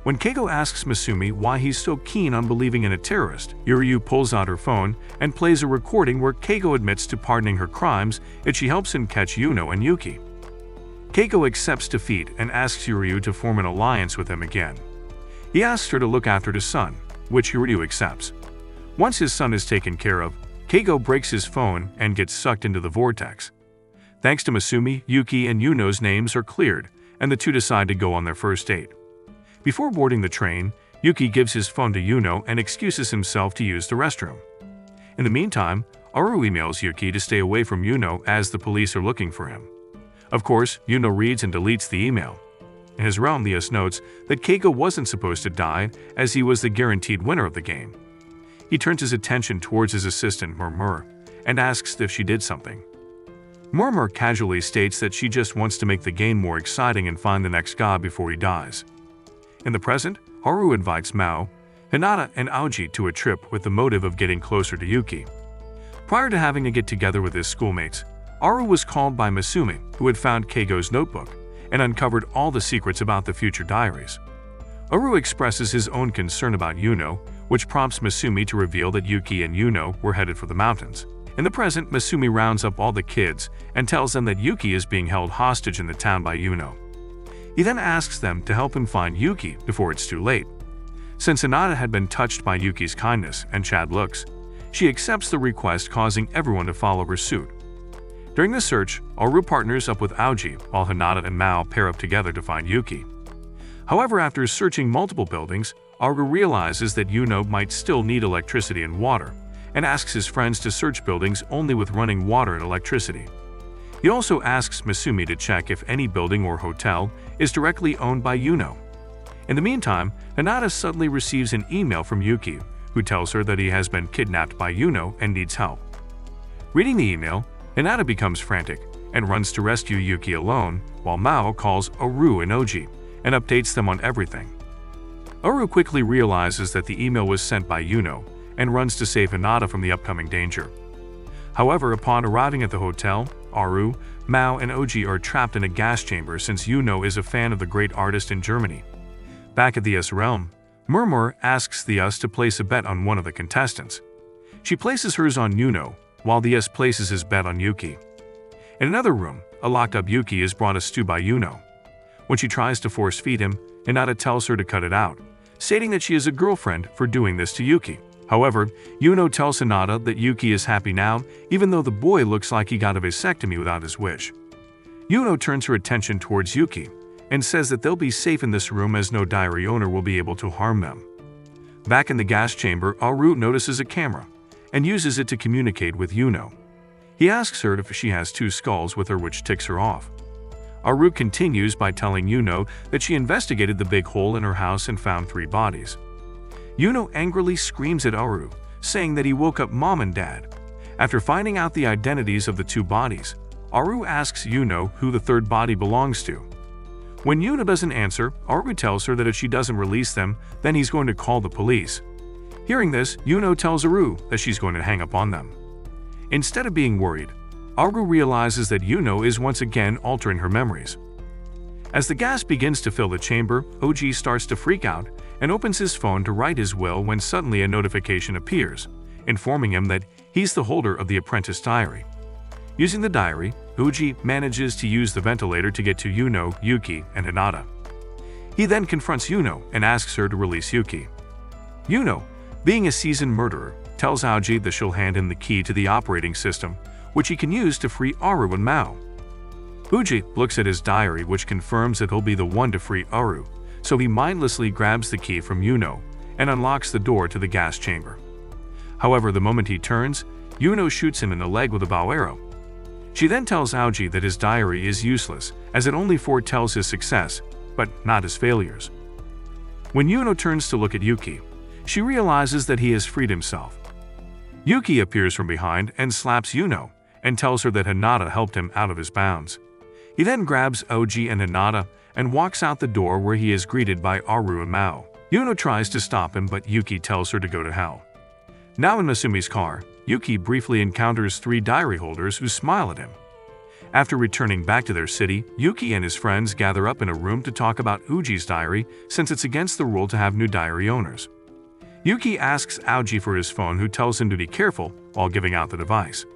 When Keigo asks Masumi why he's so keen on believing in a terrorist, Ryu pulls out her phone and plays a recording where Keigo admits to pardoning her crimes if she helps him catch Yuno and Yuki. Keigo accepts defeat and asks Ryu to form an alliance with him again. He asks her to look after his son, which Ryu accepts. Once his son is taken care of, Keigo breaks his phone and gets sucked into the vortex. Thanks to Masumi, Yuki and Yuno's names are cleared, and the two decide to go on their first date. Before boarding the train, Yuki gives his phone to Yuno and excuses himself to use the restroom. In the meantime, Aru emails Yuki to stay away from Yuno as the police are looking for him. Of course, Yuno reads and deletes the email. In his realm, the notes that Keigo wasn't supposed to die as he was the guaranteed winner of the game. He turns his attention towards his assistant Murmur and asks if she did something. Murmur casually states that she just wants to make the game more exciting and find the next god before he dies. In the present, Haru invites Mao, Hinata, and Aoji to a trip with the motive of getting closer to Yuki. Prior to having to get together with his schoolmates, Aru was called by Masumi, who had found Keigo's notebook and uncovered all the secrets about the future diaries. Aru expresses his own concern about Yuno, which prompts Masumi to reveal that Yuki and Yuno were headed for the mountains. In the present, Masumi rounds up all the kids and tells them that Yuki is being held hostage in the town by Yuno. He then asks them to help him find Yuki before it's too late. Since Hinata had been touched by Yuki's kindness and Chad looks, she accepts the request, causing everyone to follow her suit. During the search, Aru partners up with Aoji while Hinata and Mao pair up together to find Yuki. However, after searching multiple buildings, Aru realizes that Yuno might still need electricity and water, and asks his friends to search buildings only with running water and electricity. He also asks Masumi to check if any building or hotel is directly owned by Yuno. In the meantime, Hinata suddenly receives an email from Yuki, who tells her that he has been kidnapped by Yuno and needs help. Reading the email, Hinata becomes frantic and runs to rescue Yuki alone, while Mao calls Aru and Oji and updates them on everything. Aru quickly realizes that the email was sent by Yuno and runs to save Hinata from the upcoming danger. However, upon arriving at the hotel, Aru, Mao, and Oji are trapped in a gas chamber since Yuno is a fan of the great artist in Germany. Back at the realm, Murmur asks the to place a bet on one of the contestants. She places hers on Yuno, while the places his bet on Yuki. In another room, a locked-up Yuki is brought a stew by Yuno. When she tries to force-feed him, Hinata tells her to cut it out, stating that she is a girlfriend for doing this to Yuki. However, Yuno tells Hinata that Yuki is happy now, even though the boy looks like he got a vasectomy without his wish. Yuno turns her attention towards Yuki and says that they'll be safe in this room as no diary owner will be able to harm them. Back in the gas chamber, Aru notices a camera and uses it to communicate with Yuno. He asks her if she has two skulls with her, which ticks her off. Aru continues by telling Yuno that she investigated the big hole in her house and found 3 bodies. Yuno angrily screams at Aru, saying that he woke up Mom and Dad. After finding out the identities of the 2 bodies, Aru asks Yuno who the 3rd body belongs to. When Yuno doesn't answer, Aru tells her that if she doesn't release them, then he's going to call the police. Hearing this, Yuno tells Aru that she's going to hang up on them. Instead of being worried, Aru realizes that Yuno is once again altering her memories. As the gas begins to fill the chamber, Oji starts to freak out and opens his phone to write his will when suddenly a notification appears, informing him that he's the holder of the apprentice diary. Using the diary, Oji manages to use the ventilator to get to Yuno, Yuki, and Hinata. He then confronts Yuno and asks her to release Yuki. Yuno, being a seasoned murderer, tells Aoji that she'll hand him the key to the operating system, which he can use to free Aru and Mao. Uji looks at his diary, which confirms that he'll be the one to free Aru, so he mindlessly grabs the key from Yuno and unlocks the door to the gas chamber. However, the moment he turns, Yuno shoots him in the leg with a bow arrow. She then tells Aoji that his diary is useless, as it only foretells his success, but not his failures. When Yuno turns to look at Yuki, she realizes that he has freed himself. Yuki appears from behind and slaps Yuno and tells her that Hinata helped him out of his bounds. He then grabs Oji and Hinata and walks out the door, where he is greeted by Aru and Mao. Yuno tries to stop him, but Yuki tells her to go to hell. Now in Masumi's car, Yuki briefly encounters 3 diary holders who smile at him. After returning back to their city, Yuki and his friends gather up in a room to talk about Uji's diary, since it's against the rule to have new diary owners. Yuki asks Aoji for his phone, who tells him to be careful while giving out the device.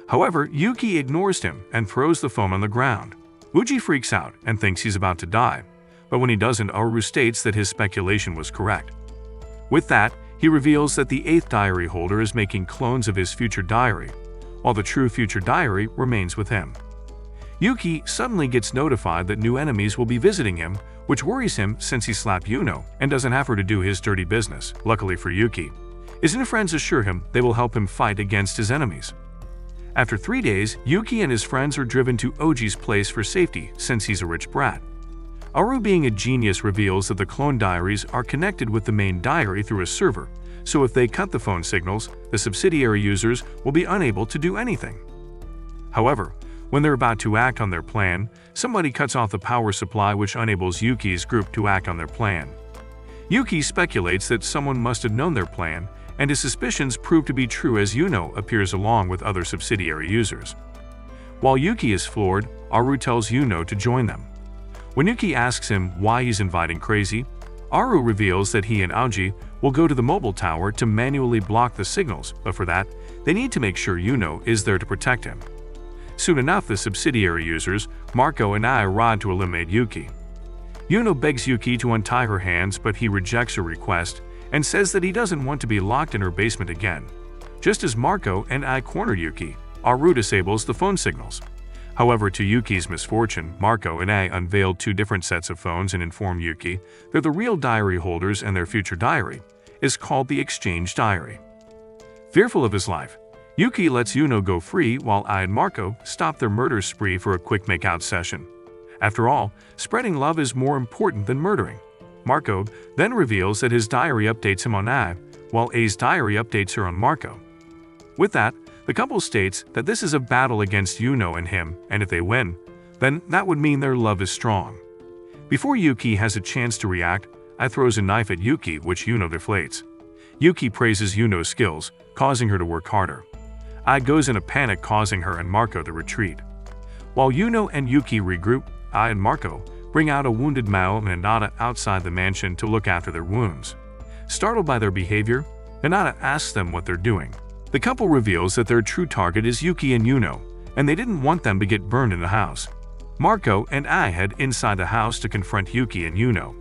However, Yuki ignores him and throws the phone on the ground. Uji freaks out and thinks he's about to die, but when he doesn't, Aru states that his speculation was correct. With that, He reveals that the 8th diary holder is making clones of his future diary, while the true future diary remains with him. Yuki suddenly gets notified that new enemies will be visiting him, which worries him since he slapped Yuno and doesn't have her to do his dirty business. Luckily for Yuki, his new friends assure him they will help him fight against his enemies. After 3 days, Yuki and his friends are driven to Oji's place for safety since he's a rich brat. Aru, being a genius, reveals that the clone diaries are connected with the main diary through a server, so if they cut the phone signals, the subsidiary users will be unable to do anything. However, when they're about to act on their plan, somebody cuts off the power supply, which enables Yuki's group to act on their plan. Yuki speculates that someone must have known their plan, and his suspicions prove to be true as Yuno appears along with other subsidiary users. While Yuki is floored, Aru tells Yuno to join them. When Yuki asks him why he's inviting Crazy, Aru reveals that he and Aoji will go to the mobile tower to manually block the signals, but for that, they need to make sure Yuno is there to protect him. Soon enough, the subsidiary users, Marco and I, arrive to eliminate Yuki. Yuno begs Yuki to untie her hands, but he rejects her request and says that he doesn't want to be locked in her basement again. Just as Marco and I corner Yuki, Aru disables the phone signals. However, to Yuki's misfortune, Marco and I unveil 2 different sets of phones and inform Yuki they're the real diary holders and their future diary is called the Exchange Diary. Fearful of his life, Yuki lets Yuno go free while I and Marco stop their murder spree for a quick makeout session. After all, spreading love is more important than murdering. Marco then reveals that his diary updates him on I, while A's diary updates her on Marco. With that, the couple states that this is a battle against Yuno and him, and if they win, then that would mean their love is strong. Before Yuki has a chance to react, I throws a knife at Yuki, which Yuno deflates. Yuki praises Yuno's skills, causing her to work harder. I goes in a panic, causing her and Marco to retreat. While Yuno and Yuki regroup, I and Marco bring out a wounded Mao and Hinata outside the mansion to look after their wounds. Startled by their behavior, Hinata asks them what they're doing. The couple reveals that their true target is Yuki and Yuno, and they didn't want them to get burned in the house. Marco and I head inside the house to confront Yuki and Yuno.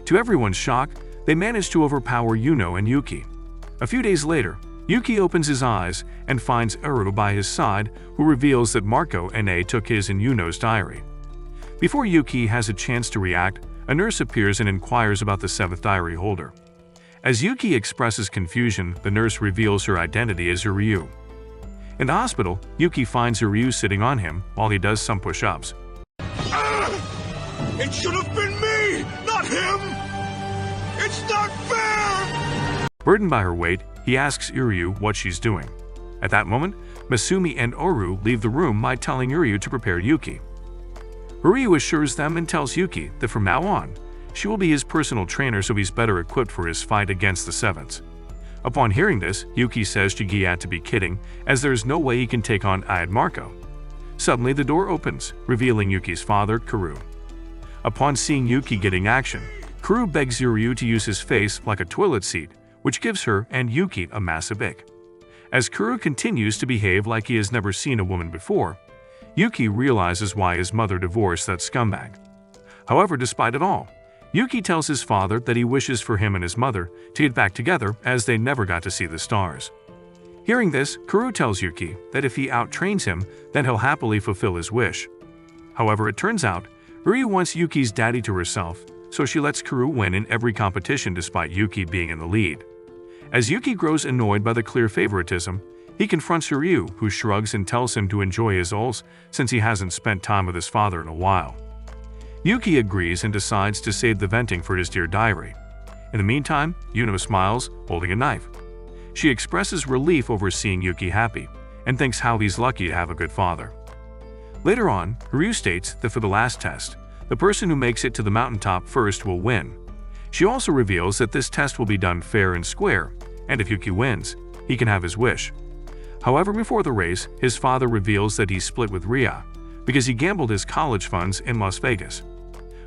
To everyone's shock, they manage to overpower Yuno and Yuki. A few days later, Yuki opens his eyes and finds Aru by his side, who reveals that Marco and A took his and Yuno's diary. Before Yuki has a chance to react, a nurse appears and inquires about the 7th diary holder. As Yuki expresses confusion, the nurse reveals her identity as Ryu. In the hospital, Yuki finds Ryu sitting on him while he does some push-ups. It should have been me, not him! It's not fair! Burdened by her weight, he asks Ryu what she's doing. At that moment, Masumi and Oru leave the room by telling Ryu to prepare Yuki. Ryu assures them and tells Yuki that from now on, she will be his personal trainer so he's better equipped for his fight against the 7ths. Upon hearing this, Yuki says Yuki had to be kidding, as there is no way he can take on I and Marco. Suddenly, the door opens, revealing Yuki's father, Kuru. Upon seeing Yuki getting action, Kuru begs Ryu to use his face like a toilet seat, which gives her and Yuki a massive ick. As Kuru continues to behave like he has never seen a woman before, Yuki realizes why his mother divorced that scumbag. However, despite it all, Yuki tells his father that he wishes for him and his mother to get back together as they never got to see the stars. Hearing this, Kuru tells Yuki that if he outtrains him, then he'll happily fulfill his wish. However, it turns out, Ryu wants Yuki's daddy to herself, so she lets Kuru win in every competition despite Yuki being in the lead. As Yuki grows annoyed by the clear favoritism, he confronts Ryu, who shrugs and tells him to enjoy his ulls since he hasn't spent time with his father in a while. Yuki agrees and decides to save the venting for his dear diary. In the meantime, Yuno smiles, holding a knife. She expresses relief over seeing Yuki happy, and thinks how he's lucky to have a good father. Later on, Ryu states that for the last test, the person who makes it to the mountaintop first will win. She also reveals that this test will be done fair and square, and if Yuki wins, he can have his wish. However, before the race, his father reveals that he's split with Ria, because he gambled his college funds in Las Vegas.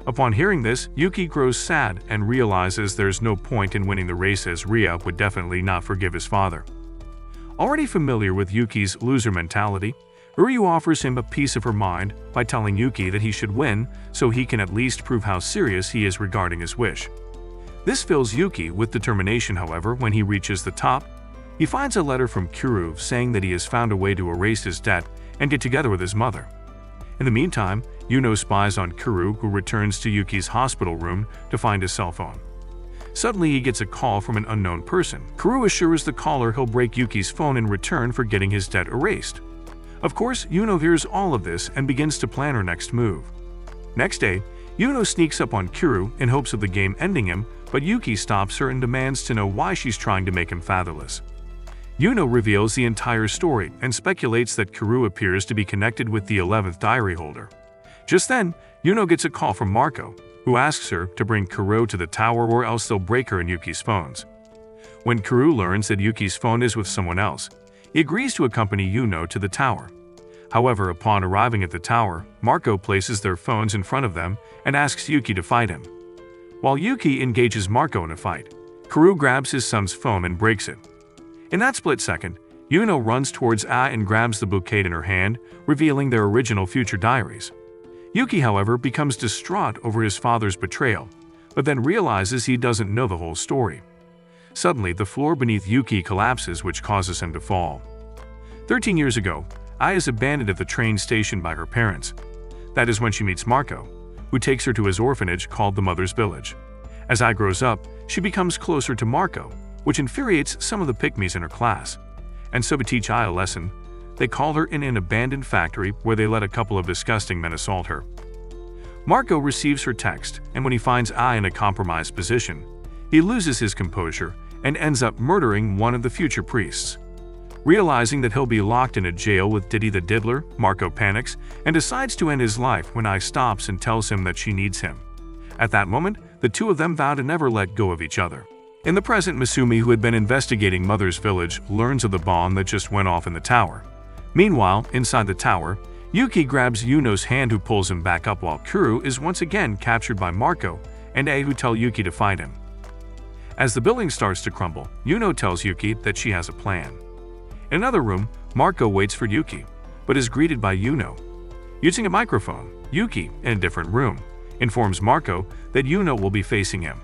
Upon hearing this, Yuki grows sad and realizes there's no point in winning the race as Ria would definitely not forgive his father. Already familiar with Yuki's loser mentality, Ryu offers him a piece of her mind by telling Yuki that he should win so he can at least prove how serious he is regarding his wish. This fills Yuki with determination. However, when he reaches the top, he finds a letter from Kuru saying that he has found a way to erase his debt and get together with his mother. In the meantime, Yuno spies on Kuru, who returns to Yuki's hospital room to find his cell phone. Suddenly, he gets a call from an unknown person. Kuru assures the caller he'll break Yuki's phone in return for getting his debt erased. Of course, Yuno hears all of this and begins to plan her next move. Next day, Yuno sneaks up on Kuru in hopes of the game ending him, but Yuki stops her and demands to know why she's trying to make him fatherless. Yuno reveals the entire story and speculates that Kuru appears to be connected with the 11th diary holder. Just then, Yuno gets a call from Marco, who asks her to bring Kuru to the tower or else they'll break her and Yuki's phones. When Kuru learns that Yuki's phone is with someone else, he agrees to accompany Yuno to the tower. However, upon arriving at the tower, Marco places their phones in front of them and asks Yuki to fight him. While Yuki engages Marco in a fight, Kuru grabs his son's phone and breaks it. In that split second, Yuno runs towards Ai and grabs the bouquet in her hand, revealing their original future diaries. Yuki, however, becomes distraught over his father's betrayal, but then realizes he doesn't know the whole story. Suddenly, the floor beneath Yuki collapses, which causes him to fall. 13 years ago, Ai is abandoned at the train station by her parents. That is when she meets Marco, who takes her to his orphanage called the Mother's Village. As Ai grows up, she becomes closer to Marco, which infuriates some of the pygmies in her class. And so to teach Ai a lesson, they call her in an abandoned factory where they let a couple of disgusting men assault her. Marco receives her text, and when he finds Ai in a compromised position, he loses his composure and ends up murdering one of the future priests. Realizing that he'll be locked in a jail with Diddy the Diddler, Marco panics and decides to end his life when Ai stops and tells him that she needs him. At that moment, the two of them vow to never let go of each other. In the present, Masumi, who had been investigating Mother's Village, learns of the bomb that just went off in the tower. Meanwhile, inside the tower, Yuki grabs Yuno's hand, who pulls him back up, while Kuru is once again captured by Marco and Ai, who tell Yuki to fight him. As the building starts to crumble, Yuno tells Yuki that she has a plan. In another room, Marco waits for Yuki, but is greeted by Yuno. Using a microphone, Yuki, in a different room, informs Marco that Yuno will be facing him.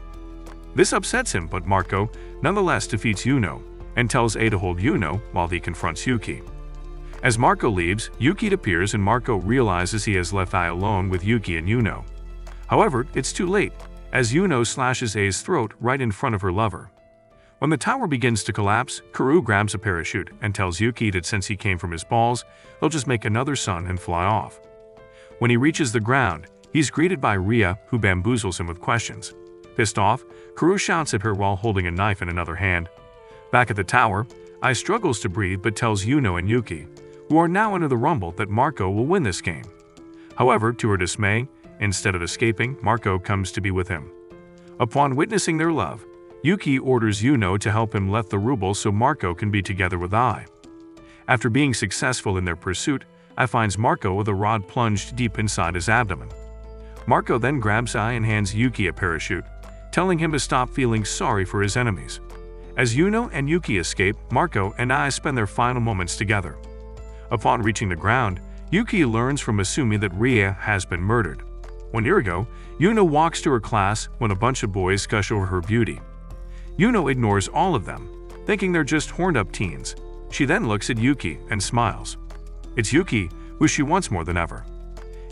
This upsets him, but Marco nonetheless defeats Yuno and tells Ai to hold Yuno while he confronts Yuki. As Marco leaves, Yuki appears and Marco realizes he has left Ai alone with Yuki and Yuno. However, it's too late, as Yuno slashes Ai's throat right in front of her lover. When the tower begins to collapse, Kuru grabs a parachute and tells Yuki that since he came from his balls, they'll just make another sun and fly off. When he reaches the ground, he's greeted by Ria, who bamboozles him with questions. Pissed off, Kuru shouts at her while holding a knife in another hand. Back at the tower, Ai struggles to breathe but tells Yuno and Yuki, who are now under the rumble, that Marco will win this game. However, to her dismay, instead of escaping, Marco comes to be with him. Upon witnessing their love, Yuki orders Yuno to help him let the ruble so Marco can be together with Ai. After being successful in their pursuit, Ai finds Marco with a rod plunged deep inside his abdomen. Marco then grabs Ai and hands Yuki a parachute, telling him to stop feeling sorry for his enemies. As Yuno and Yuki escape, Marco and Ai spend their final moments together. Upon reaching the ground, Yuki learns from Masumi that Ria has been murdered. 1 year ago, Yuno walks to her class when a bunch of boys gush over her beauty. Yuno ignores all of them, thinking they're just horned-up teens. She then looks at Yuki and smiles. It's Yuki, who she wants more than ever.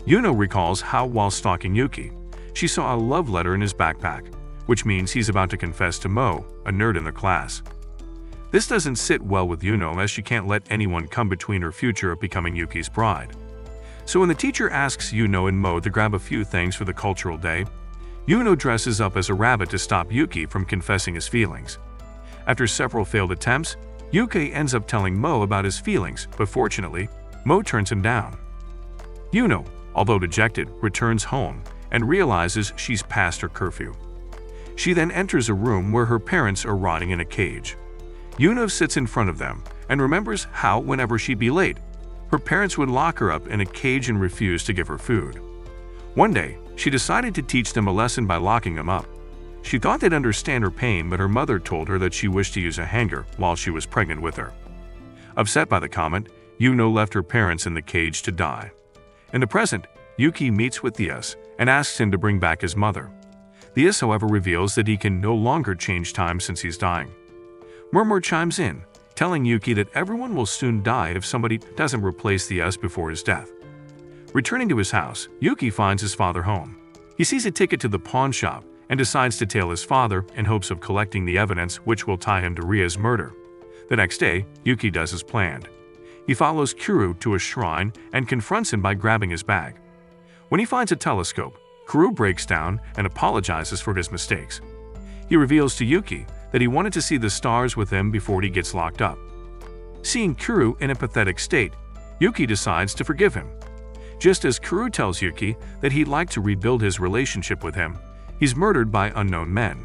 Yuno recalls how, while stalking Yuki, she saw a love letter in his backpack, which means he's about to confess to Mo, a nerd in their class. This doesn't sit well with Yuno, as she can't let anyone come between her future of becoming Yuki's bride. So when the teacher asks Yuno and Mo to grab a few things for the cultural day, Yuno dresses up as a rabbit to stop Yuki from confessing his feelings. After several failed attempts, Yuki ends up telling Mo about his feelings, but fortunately, Mo turns him down. Yuno, although dejected, returns home and realizes she's past her curfew. She then enters a room where her parents are rotting in a cage. Yuno sits in front of them and remembers how, whenever she'd be late, her parents would lock her up in a cage and refuse to give her food. One day, she decided to teach them a lesson by locking them up. She thought they'd understand her pain, but her mother told her that she wished to use a hanger while she was pregnant with her. Upset by the comment, Yuno left her parents in the cage to die. In the present, Yuki meets with Diaz and asks him to bring back his mother. The IS, however, reveals that he can no longer change time since he's dying. Murmur chimes in, telling Yuki that everyone will soon die if somebody doesn't replace the IS before his death. Returning to his house, Yuki finds his father home. He sees a ticket to the pawn shop and decides to tail his father in hopes of collecting the evidence which will tie him to Ria's murder. The next day, Yuki does as planned. He follows Kuru to a shrine and confronts him by grabbing his bag. When he finds a telescope, Kuru breaks down and apologizes for his mistakes. He reveals to Yuki that he wanted to see the stars with him before he gets locked up. Seeing Kuru in a pathetic state, Yuki decides to forgive him. Just as Kuru tells Yuki that he'd like to rebuild his relationship with him, he's murdered by unknown men.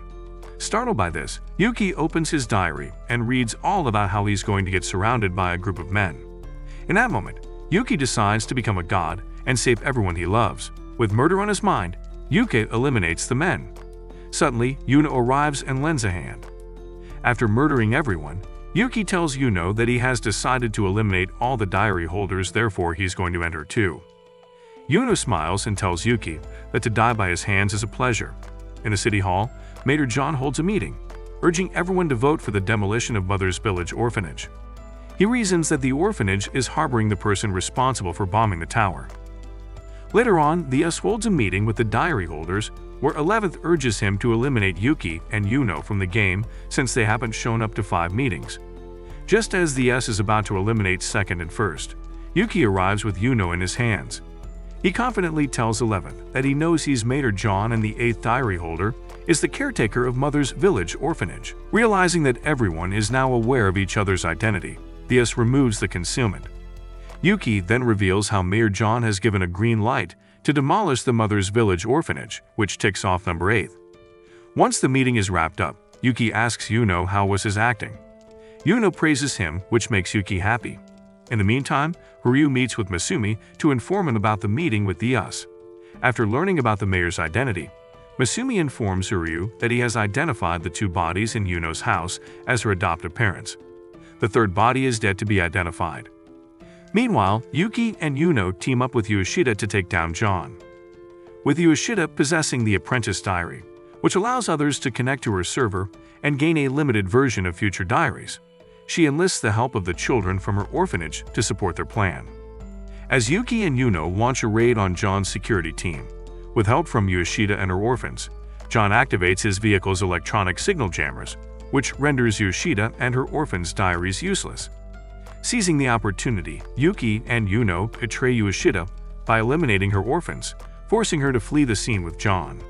Startled by this, Yuki opens his diary and reads all about how he's going to get surrounded by a group of men. In that moment, Yuki decides to become a god and save everyone he loves. With murder on his mind, Yuki eliminates the men. Suddenly, Yuno arrives and lends a hand. After murdering everyone, Yuki tells Yuno that he has decided to eliminate all the diary holders, therefore he's going to enter too. Yuno smiles and tells Yuki that to die by his hands is a pleasure. In the city hall, Mayor John holds a meeting, urging everyone to vote for the demolition of Mother's Village orphanage. He reasons that the orphanage is harboring the person responsible for bombing the tower. Later on, the IS holds a meeting with the diary holders, where 11th urges him to eliminate Yuki and Yuno from the game since they haven't shown up to 5 meetings. Just as the IS is about to eliminate 2nd and 1st, Yuki arrives with Yuno in his hands. He confidently tells 11th that he knows he's Mayor John and the 8th diary holder is the caretaker of Mother's Village orphanage. Realizing that everyone is now aware of each other's identity, the IS removes the concealment. Yuki then reveals how Mayor John has given a green light to demolish the Mother's Village orphanage, which ticks off number 8. Once the meeting is wrapped up, Yuki asks Yuno how was his acting. Yuno praises him, which makes Yuki happy. In the meantime, Ryu meets with Masumi to inform him about the meeting with the IS. After learning about the mayor's identity, Masumi informs Ryu that he has identified the 2 bodies in Yuno's house as her adoptive parents. The 3rd body is dead to be identified. Meanwhile, Yuki and Yuno team up with Yoshida to take down John. With Yoshida possessing the apprentice diary, which allows others to connect to her server and gain a limited version of future diaries, she enlists the help of the children from her orphanage to support their plan. As Yuki and Yuno launch a raid on John's security team, with help from Yoshida and her orphans, John activates his vehicle's electronic signal jammers, which renders Yoshida and her orphans' diaries useless. Seizing the opportunity, Yuki and Yuno betray Yoshida by eliminating her orphans, forcing her to flee the scene with John.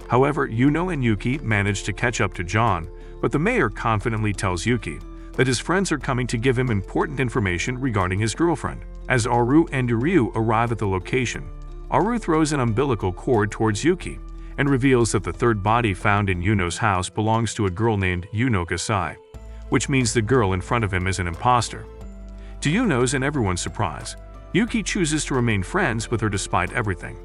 However, Yuno and Yuki manage to catch up to John, but the mayor confidently tells Yuki that his friends are coming to give him important information regarding his girlfriend. As Aru and Ryu arrive at the location, Aru throws an umbilical cord towards Yuki and reveals that the 3rd body found in Yuno's house belongs to a girl named Yuno Kasai, which means the girl in front of him is an imposter. To Yuno's and everyone's surprise, Yuki chooses to remain friends with her despite everything.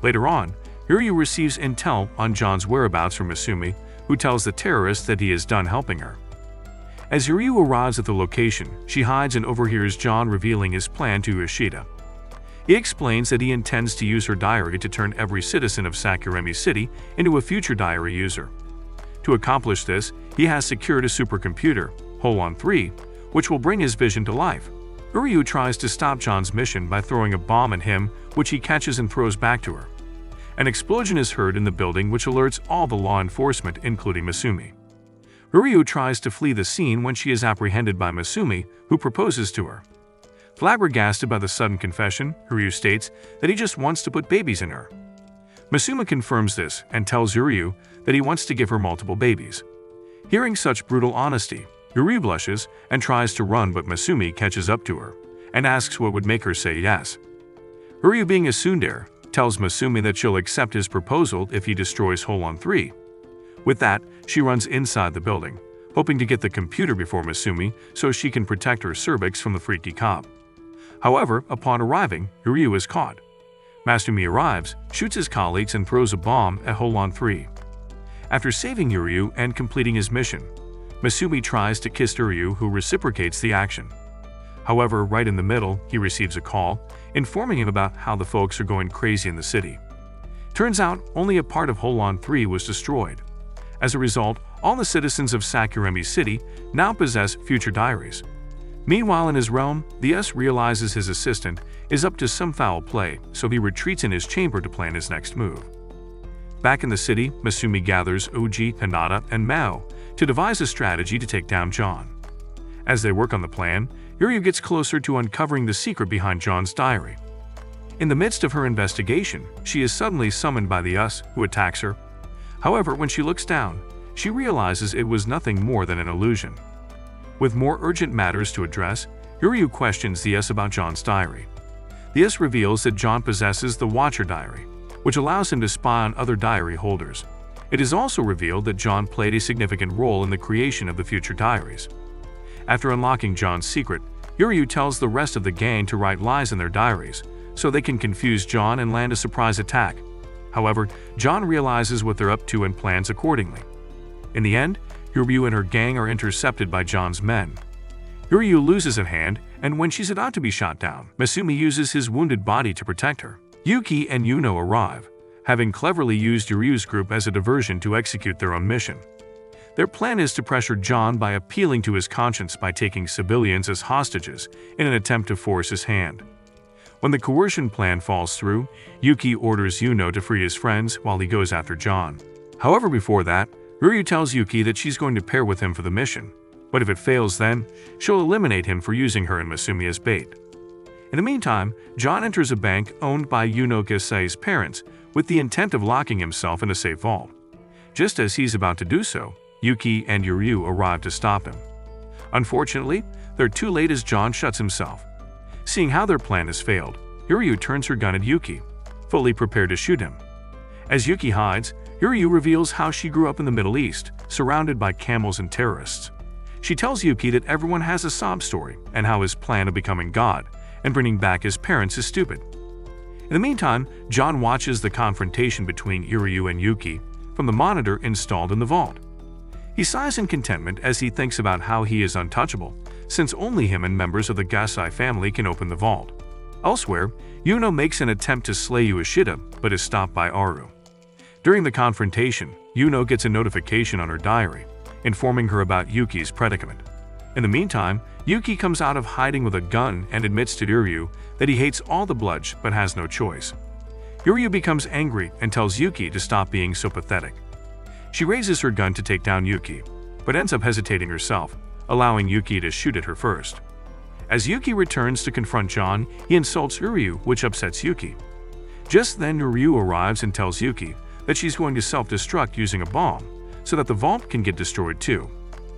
Later on, Ryu receives intel on John's whereabouts from Masumi, who tells the terrorists that he is done helping her. As Ryu arrives at the location, she hides and overhears John revealing his plan to Yoshida. He explains that he intends to use her diary to turn every citizen of Sakuremi City into a future diary user. To accomplish this, he has secured a supercomputer, Holon 3, which will bring his vision to life. Ryu tries to stop John's mission by throwing a bomb at him, which he catches and throws back to her. An explosion is heard in the building, which alerts all the law enforcement, including Masumi. Ryu tries to flee the scene when she is apprehended by Masumi, who proposes to her. Flabbergasted by the sudden confession, Ryu states that he just wants to put babies in her. Masumi confirms this and tells Ryu that he wants to give her multiple babies. Hearing such brutal honesty, Ryu blushes and tries to run, but Masumi catches up to her and asks what would make her say yes. Ryu, being a tsundere, tells Masumi that she'll accept his proposal if he destroys Holon 3. With that, she runs inside the building, hoping to get the computer before Masumi so she can protect her cervix from the freaky cop. However, upon arriving, Ryu is caught. Masumi arrives, shoots his colleagues and throws a bomb at Holon 3. After saving Ryu and completing his mission, Masumi tries to kiss Ryu, who reciprocates the action. However, right in the middle, he receives a call, informing him about how the folks are going crazy in the city. Turns out, only a part of Holon 3 was destroyed. As a result, all the citizens of Sakuremi City now possess future diaries. Meanwhile, in his realm, the S realizes his assistant is up to some foul play, so he retreats in his chamber to plan his next move. Back in the city, Masumi gathers Oji, Hinata, and Mao to devise a strategy to take down John. As they work on the plan, Yuryu gets closer to uncovering the secret behind John's diary. In the midst of her investigation, she is suddenly summoned by the Us, who attacks her. However, when she looks down, she realizes it was nothing more than an illusion. With more urgent matters to address, Yuryu questions the S about John's diary. The S reveals that John possesses the Watcher diary, which allows him to spy on other diary holders. It is also revealed that John played a significant role in the creation of the future diaries. After unlocking John's secret, Yuryu tells the rest of the gang to write lies in their diaries, so they can confuse John and land a surprise attack. However, John realizes what they're up to and plans accordingly. In the end, Yuryu and her gang are intercepted by John's men. Yuryu loses a hand, and when she's about to be shot down, Masumi uses his wounded body to protect her. Yuki and Yuno arrive, having cleverly used Yuryu's group as a diversion to execute their own mission. Their plan is to pressure John by appealing to his conscience by taking civilians as hostages in an attempt to force his hand. When the coercion plan falls through, Yuki orders Yuno to free his friends while he goes after John. However, before that, Yuryu tells Yuki that she's going to pair with him for the mission, but if it fails then, she'll eliminate him for using her and Masumi as bait. In the meantime, John enters a bank owned by Yuno Gesei's parents with the intent of locking himself in a safe vault. Just as he's about to do so, Yuki and Yuryu arrive to stop him. Unfortunately, they're too late as John shuts himself. Seeing how their plan has failed, Yuryu turns her gun at Yuki, fully prepared to shoot him. As Yuki hides, Yuryu reveals how she grew up in the Middle East, surrounded by camels and terrorists. She tells Yuki that everyone has a sob story and how his plan of becoming God and bringing back his parents is stupid. In the meantime, John watches the confrontation between Yuryu and Yuki from the monitor installed in the vault. He sighs in contentment as he thinks about how he is untouchable, since only him and members of the Gasai family can open the vault. Elsewhere, Yuno makes an attempt to slay Ueshida, but is stopped by Aru. During the confrontation, Yuno gets a notification on her diary, informing her about Yuki's predicament. In the meantime, Yuki comes out of hiding with a gun and admits to Yuryu that he hates all the bloods but has no choice. Yuryu becomes angry and tells Yuki to stop being so pathetic. She raises her gun to take down Yuki, but ends up hesitating herself, allowing Yuki to shoot at her first. As Yuki returns to confront John, he insults Yuryu, which upsets Yuki. Just then, Yuryu arrives and tells Yuki that she's going to self-destruct using a bomb, so that the vault can get destroyed too.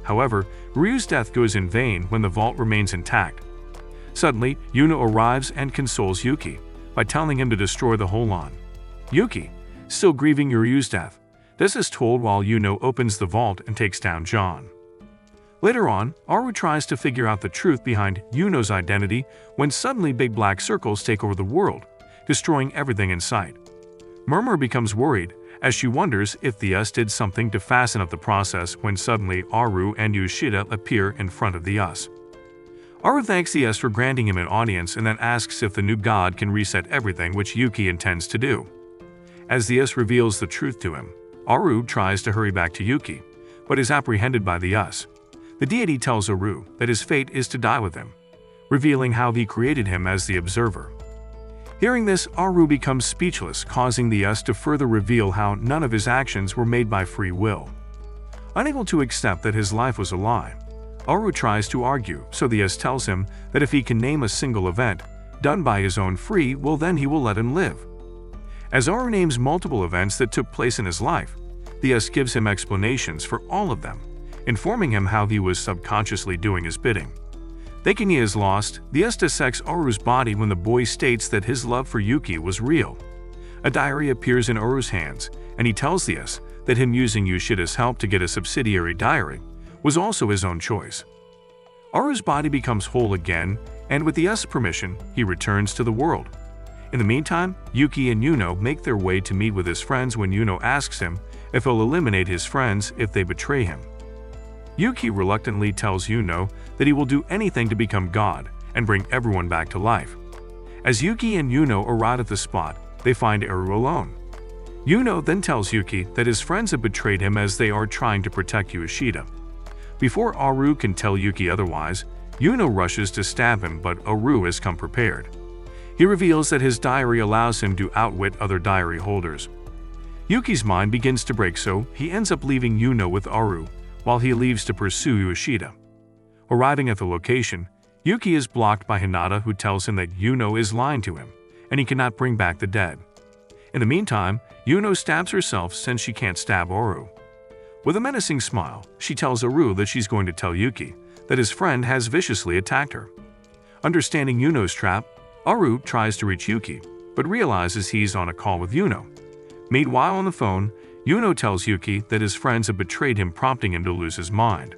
However, Ryu's death goes in vain when the vault remains intact. Suddenly, Yuno arrives and consoles Yuki by telling him to destroy the Holon. Yuki, still grieving Ryu's death, does as told while Yuno opens the vault and takes down John. Later on, Aru tries to figure out the truth behind Yuno's identity when suddenly big black circles take over the world, destroying everything in sight. Murmur becomes worried as she wonders if the Us did something to fasten up the process when suddenly Aru and Ueshida appear in front of the Us. Aru thanks the Us for granting him an audience and then asks if the new god can reset everything, which Yuki intends to do. As the Us reveals the truth to him, Aru tries to hurry back to Yuki, but is apprehended by the Us. The deity tells Aru that his fate is to die with him, revealing how he created him as the observer. Hearing this, Aru becomes speechless, causing the Us to further reveal how none of his actions were made by free will. Unable to accept that his life was a lie, Aru tries to argue, so the Us tells him that if he can name a single event done by his own free will, then he will let him live. As Aru names multiple events that took place in his life, the Us gives him explanations for all of them, informing him how he was subconsciously doing his bidding. Thinking he is lost, the Us dissects Aru's body when the boy states that his love for Yuki was real. A diary appears in Aru's hands, and he tells the Us that him using Ueshida's help to get a subsidiary diary was also his own choice. Aru's body becomes whole again, and with the Us' permission, he returns to the world. In the meantime, Yuki and Yuno make their way to meet with his friends when Yuno asks him if he'll eliminate his friends if they betray him. Yuki reluctantly tells Yuno that he will do anything to become God and bring everyone back to life. As Yuki and Yuno arrive at the spot, they find Aru alone. Yuno then tells Yuki that his friends have betrayed him as they are trying to protect Yoshida. Before Aru can tell Yuki otherwise, Yuno rushes to stab him, but Aru has come prepared. He reveals that his diary allows him to outwit other diary holders. Yuki's mind begins to break, so he ends up leaving Yuno with Aru, while he leaves to pursue Yoshida. Arriving at the location, Yuki is blocked by Hinata, who tells him that Yuno is lying to him, and he cannot bring back the dead. In the meantime, Yuno stabs herself since she can't stab Aru. With a menacing smile, she tells Aru that she's going to tell Yuki that his friend has viciously attacked her. Understanding Yuno's trap, Aru tries to reach Yuki, but realizes he's on a call with Yuno. Meanwhile, on the phone, Yuno tells Yuki that his friends have betrayed him, prompting him to lose his mind.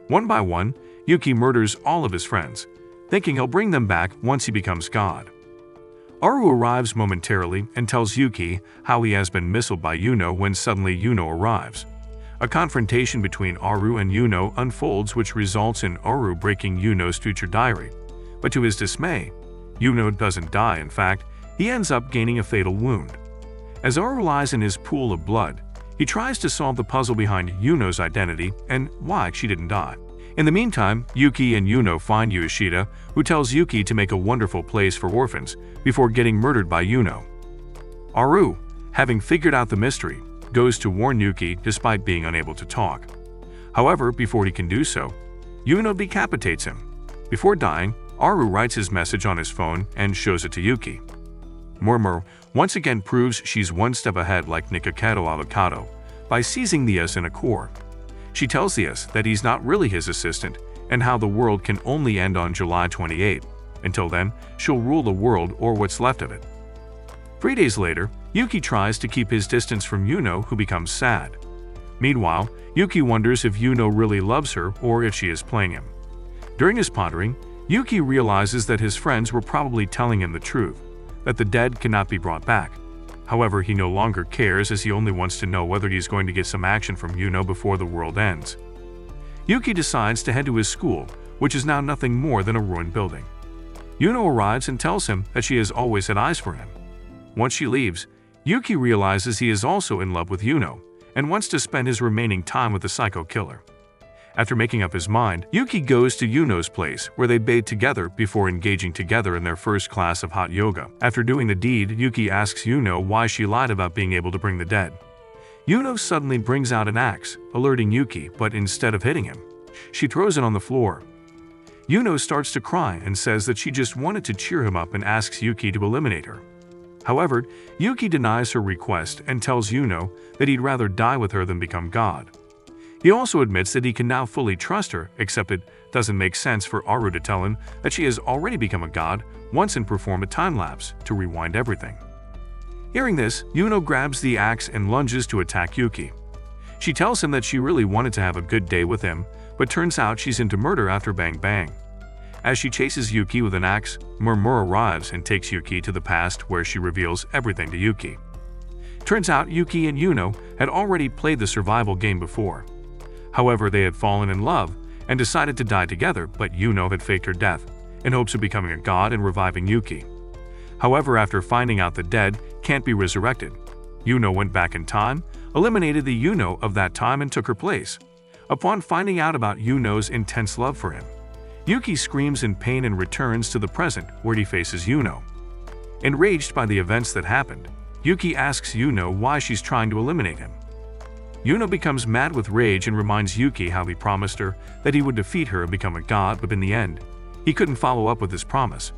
One by one, Yuki murders all of his friends, thinking he'll bring them back once he becomes God. Aru arrives momentarily and tells Yuki how he has been missiled by Yuno when suddenly Yuno arrives. A confrontation between Aru and Yuno unfolds, which results in Aru breaking Yuno's future diary. But to his dismay, Yuno doesn't die. In fact, he ends up gaining a fatal wound. As Aru lies in his pool of blood, he tries to solve the puzzle behind Yuno's identity and why she didn't die. In the meantime, Yuki and Yuno find Yoshida, who tells Yuki to make a wonderful place for orphans before getting murdered by Yuno. Aru, having figured out the mystery, goes to warn Yuki despite being unable to talk. However, before he can do so, Yuno decapitates him. Before dying, Aru writes his message on his phone and shows it to Yuki. Murmur once again proves she's one step ahead like Nikocado Avocado by seizing the S in a core. She tells the S that he's not really his assistant and how the world can only end on July 28. Until then, she'll rule the world or what's left of it. 3 days later, Yuki tries to keep his distance from Yuno, who becomes sad. Meanwhile, Yuki wonders if Yuno really loves her or if she is playing him. During his pondering, Yuki realizes that his friends were probably telling him the truth, that the dead cannot be brought back. However, he no longer cares, as he only wants to know whether he's going to get some action from Yuno before the world ends. Yuki decides to head to his school, which is now nothing more than a ruined building. Yuno arrives and tells him that she has always had eyes for him. Once she leaves, Yuki realizes he is also in love with Yuno and wants to spend his remaining time with the psycho killer. After making up his mind, Yuki goes to Yuno's place, where they bathe together before engaging together in their first class of hot yoga. After doing the deed, Yuki asks Yuno why she lied about being able to bring the dead. Yuno suddenly brings out an axe, alerting Yuki, but instead of hitting him, she throws it on the floor. Yuno starts to cry and says that she just wanted to cheer him up and asks Yuki to eliminate her. However, Yuki denies her request and tells Yuno that he'd rather die with her than become God. He also admits that he can now fully trust her, except it doesn't make sense for Aru to tell him that she has already become a god once and perform a time-lapse to rewind everything. Hearing this, Yuno grabs the axe and lunges to attack Yuki. She tells him that she really wanted to have a good day with him, but turns out she's into murder after Bang Bang. As she chases Yuki with an axe, Murmur arrives and takes Yuki to the past, where she reveals everything to Yuki. Turns out Yuki and Yuno had already played the survival game before. However, they had fallen in love and decided to die together, but Yuno had faked her death in hopes of becoming a god and reviving Yuki. However, after finding out the dead can't be resurrected, Yuno went back in time, eliminated the Yuno of that time and took her place. Upon finding out about Yuno's intense love for him, Yuki screams in pain and returns to the present, where he faces Yuno. Enraged by the events that happened, Yuki asks Yuno why she's trying to eliminate him. Yuno becomes mad with rage and reminds Yuki how he promised her that he would defeat her and become a god, but in the end, he couldn't follow up with his promise.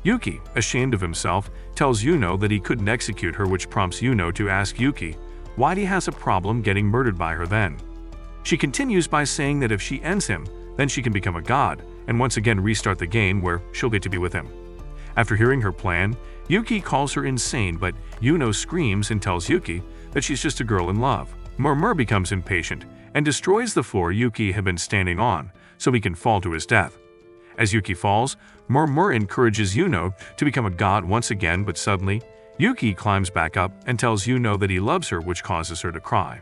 Yuki, ashamed of himself, tells Yuno that he couldn't execute her, which prompts Yuno to ask Yuki why he has a problem getting murdered by her then. She continues by saying that if she ends him, then she can become a god and once again restart the game, where she'll get to be with him. After hearing her plan, Yuki calls her insane, but Yuno screams and tells Yuki that she's just a girl in love. Murmur becomes impatient and destroys the floor Yuki had been standing on so he can fall to his death. As Yuki falls, Murmur encourages Yuno to become a god once again, but suddenly, Yuki climbs back up and tells Yuno that he loves her, which causes her to cry.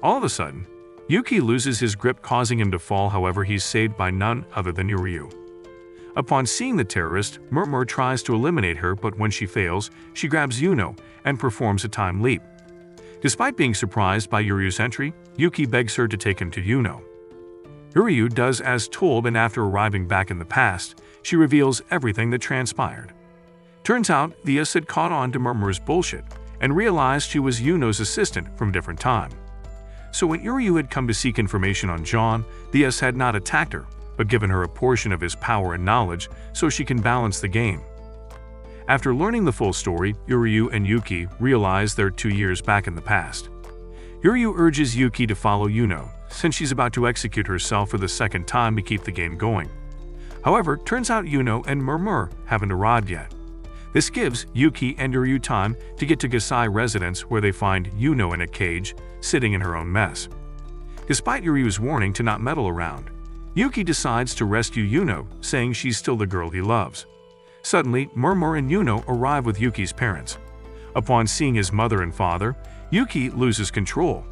All of a sudden, Yuki loses his grip, causing him to fall. However, he's saved by none other than Ryu. Upon seeing the terrorist, Murmur tries to eliminate her, but when she fails, she grabs Yuno and performs a time leap, Despite being surprised by Yuryu's entry, Yuki begs her to take him to Yuno. Yuryu does as told, and after arriving back in the past, she reveals everything that transpired. Turns out, the US had caught on to Murmur's bullshit and realized she was Yuno's assistant from a different time. So when Yuryu had come to seek information on John, the US had not attacked her, but given her a portion of his power and knowledge so she can balance the game. After learning the full story, Yuryu and Yuki realize they're 2 years back in the past. Yuryu urges Yuki to follow Yuno, since she's about to execute herself for the second time to keep the game going. However, turns out Yuno and Murmur haven't arrived yet. This gives Yuki and Yuryu time to get to Gasai residence, where they find Yuno in a cage, sitting in her own mess. Despite Yuryu's warning to not meddle around, Yuki decides to rescue Yuno, saying she's still the girl he loves. Suddenly, Murmur and Yuno arrive with Yuki's parents. Upon seeing his mother and father, Yuki loses control.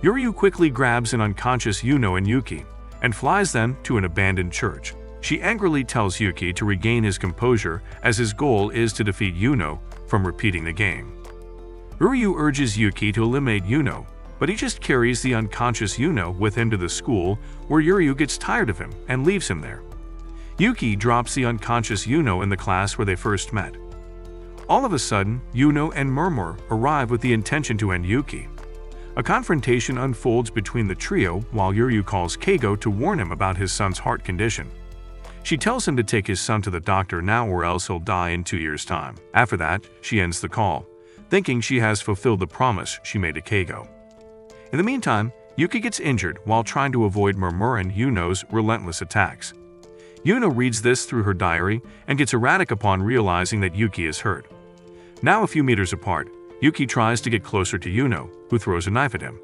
Yuryu quickly grabs an unconscious Yuno and Yuki and flies them to an abandoned church. She angrily tells Yuki to regain his composure, as his goal is to defeat Yuno from repeating the game. Yuryu urges Yuki to eliminate Yuno, but he just carries the unconscious Yuno with him to the school, where Yuryu gets tired of him and leaves him there. Yuki drops the unconscious Yuno in the class where they first met. All of a sudden, Yuno and Murmur arrive with the intention to end Yuki. A confrontation unfolds between the trio while Yuryu calls Keigo to warn him about his son's heart condition. She tells him to take his son to the doctor now, or else he'll die in 2 years' time. After that, she ends the call, thinking she has fulfilled the promise she made to Keigo. In the meantime, Yuki gets injured while trying to avoid Murmur and Yuno's relentless attacks. Yuno reads this through her diary and gets erratic upon realizing that Yuki is hurt. Now a few meters apart, Yuki tries to get closer to Yuno, who throws a knife at him.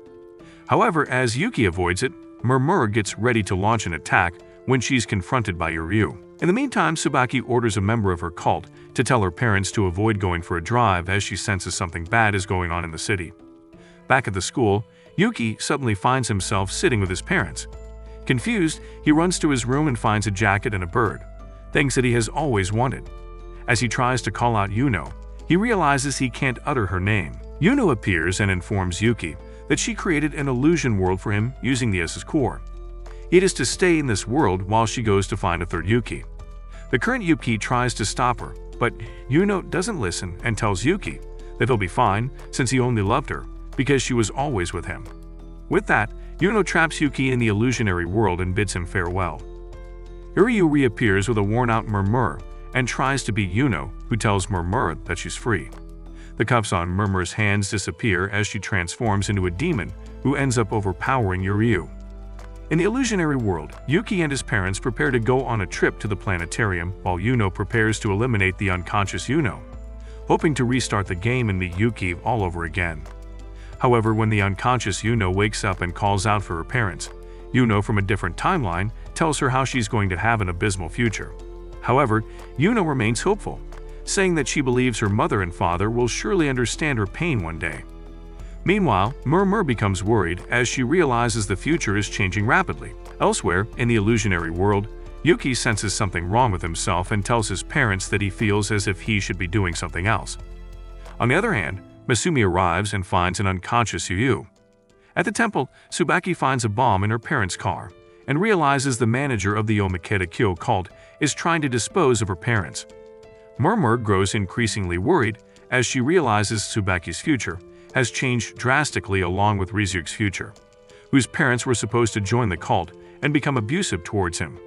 However, as Yuki avoids it, Murmur gets ready to launch an attack when she's confronted by Yuryu. In the meantime, Subaki orders a member of her cult to tell her parents to avoid going for a drive, as she senses something bad is going on in the city. Back at the school, Yuki suddenly finds himself sitting with his parents. Confused, he runs to his room and finds a jacket and a bird, things that he has always wanted. As he tries to call out Yuno, he realizes he can't utter her name. Yuno appears and informs Yuki that she created an illusion world for him using the S's core. He is to stay in this world while she goes to find a third Yuki. The current Yuki tries to stop her, but Yuno doesn't listen and tells Yuki that he'll be fine since he only loved her because she was always with him. With that, Yuno traps Yuki in the illusionary world and bids him farewell. Yuryu reappears with a worn-out Murmur and tries to beat Yuno, who tells Murmur that she's free. The cuffs on Murmur's hands disappear as she transforms into a demon who ends up overpowering Yuryu. In the illusionary world, Yuki and his parents prepare to go on a trip to the planetarium while Yuno prepares to eliminate the unconscious Yuno, hoping to restart the game and meet Yuki all over again. However, when the unconscious Yuno wakes up and calls out for her parents, Yuno from a different timeline tells her how she's going to have an abysmal future. However, Yuno remains hopeful, saying that she believes her mother and father will surely understand her pain one day. Meanwhile, Murmur becomes worried as she realizes the future is changing rapidly. Elsewhere, in the illusionary world, Yuki senses something wrong with himself and tells his parents that he feels as if he should be doing something else. On the other hand, Masumi arrives and finds an unconscious Yuryu. At the temple, Subaki finds a bomb in her parents' car and realizes the manager of the Omakeda Kyo cult is trying to dispose of her parents. Murmur grows increasingly worried as she realizes Subaki's future has changed drastically along with Rizuki's future, whose parents were supposed to join the cult and become abusive towards him.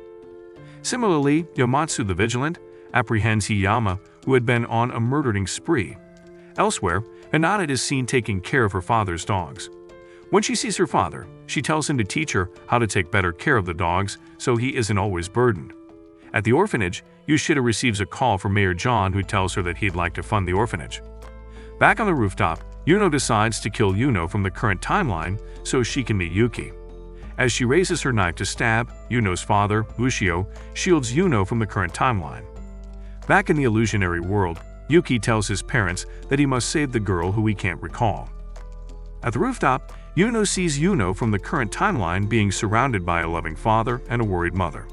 Similarly, Yamatsu the Vigilant apprehends Hiyama, who had been on a murdering spree. Elsewhere, Hinata is seen taking care of her father's dogs. When she sees her father, she tells him to teach her how to take better care of the dogs so he isn't always burdened. At the orphanage, Yoshida receives a call from Mayor John, who tells her that he'd like to fund the orphanage. Back on the rooftop, Yuno decides to kill Yuno from the current timeline so she can meet Yuki. As she raises her knife to stab, Yuno's father, Ushio, shields Yuno from the current timeline. Back in the illusionary world, Yuki tells his parents that he must save the girl who he can't recall. At the rooftop, Yuno sees Yuno from the current timeline being surrounded by a loving father and a worried mother.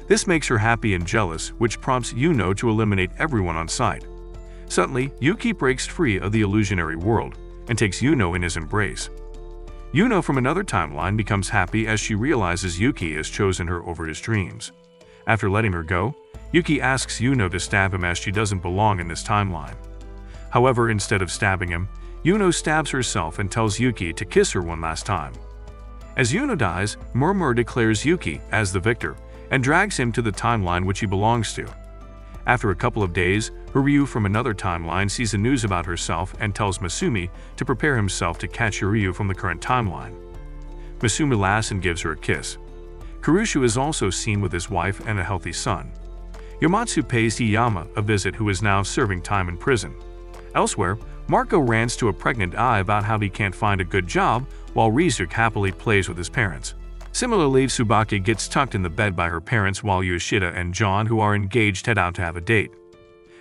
This makes her happy and jealous, which prompts Yuno to eliminate everyone on sight. Suddenly, Yuki breaks free of the illusionary world, and takes Yuno in his embrace. Yuno from another timeline becomes happy as she realizes Yuki has chosen her over his dreams. After letting her go, Yuki asks Yuno to stab him as she doesn't belong in this timeline. However, instead of stabbing him, Yuno stabs herself and tells Yuki to kiss her one last time. As Yuno dies, Murmur declares Yuki as the victor and drags him to the timeline which he belongs to. After a couple of days, Ryu from another timeline sees the news about herself and tells Masumi to prepare himself to catch Ryu from the current timeline. Masumi laughs and gives her a kiss. Kurushu is also seen with his wife and a healthy son. Yomatsu pays Hiyama a visit, who is now serving time in prison. Elsewhere, Marco rants to a pregnant Ai about how he can't find a good job, while Rizuki happily plays with his parents. Similarly, Subaki gets tucked in the bed by her parents while Yoshida and John, who are engaged, head out to have a date.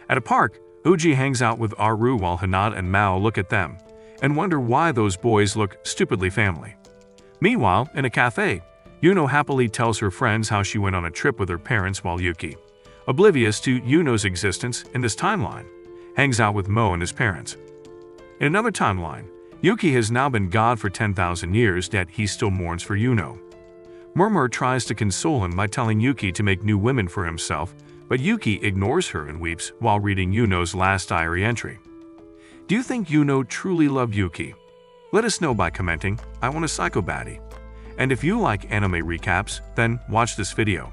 At a park, Uji hangs out with Aru while Hinata and Mao look at them and wonder why those boys look stupidly family. Meanwhile, in a cafe, Yuno happily tells her friends how she went on a trip with her parents, while Yuki, oblivious to Yuno's existence in this timeline, hangs out with Mo and his parents. In another timeline, Yuki has now been God for 10,000 years, yet he still mourns for Yuno. Murmur tries to console him by telling Yuki to make new women for himself, but Yuki ignores her and weeps while reading Yuno's last diary entry. Do you think Yuno truly loved Yuki? Let us know by commenting, "I want a psycho baddie." And if you like anime recaps, then watch this video.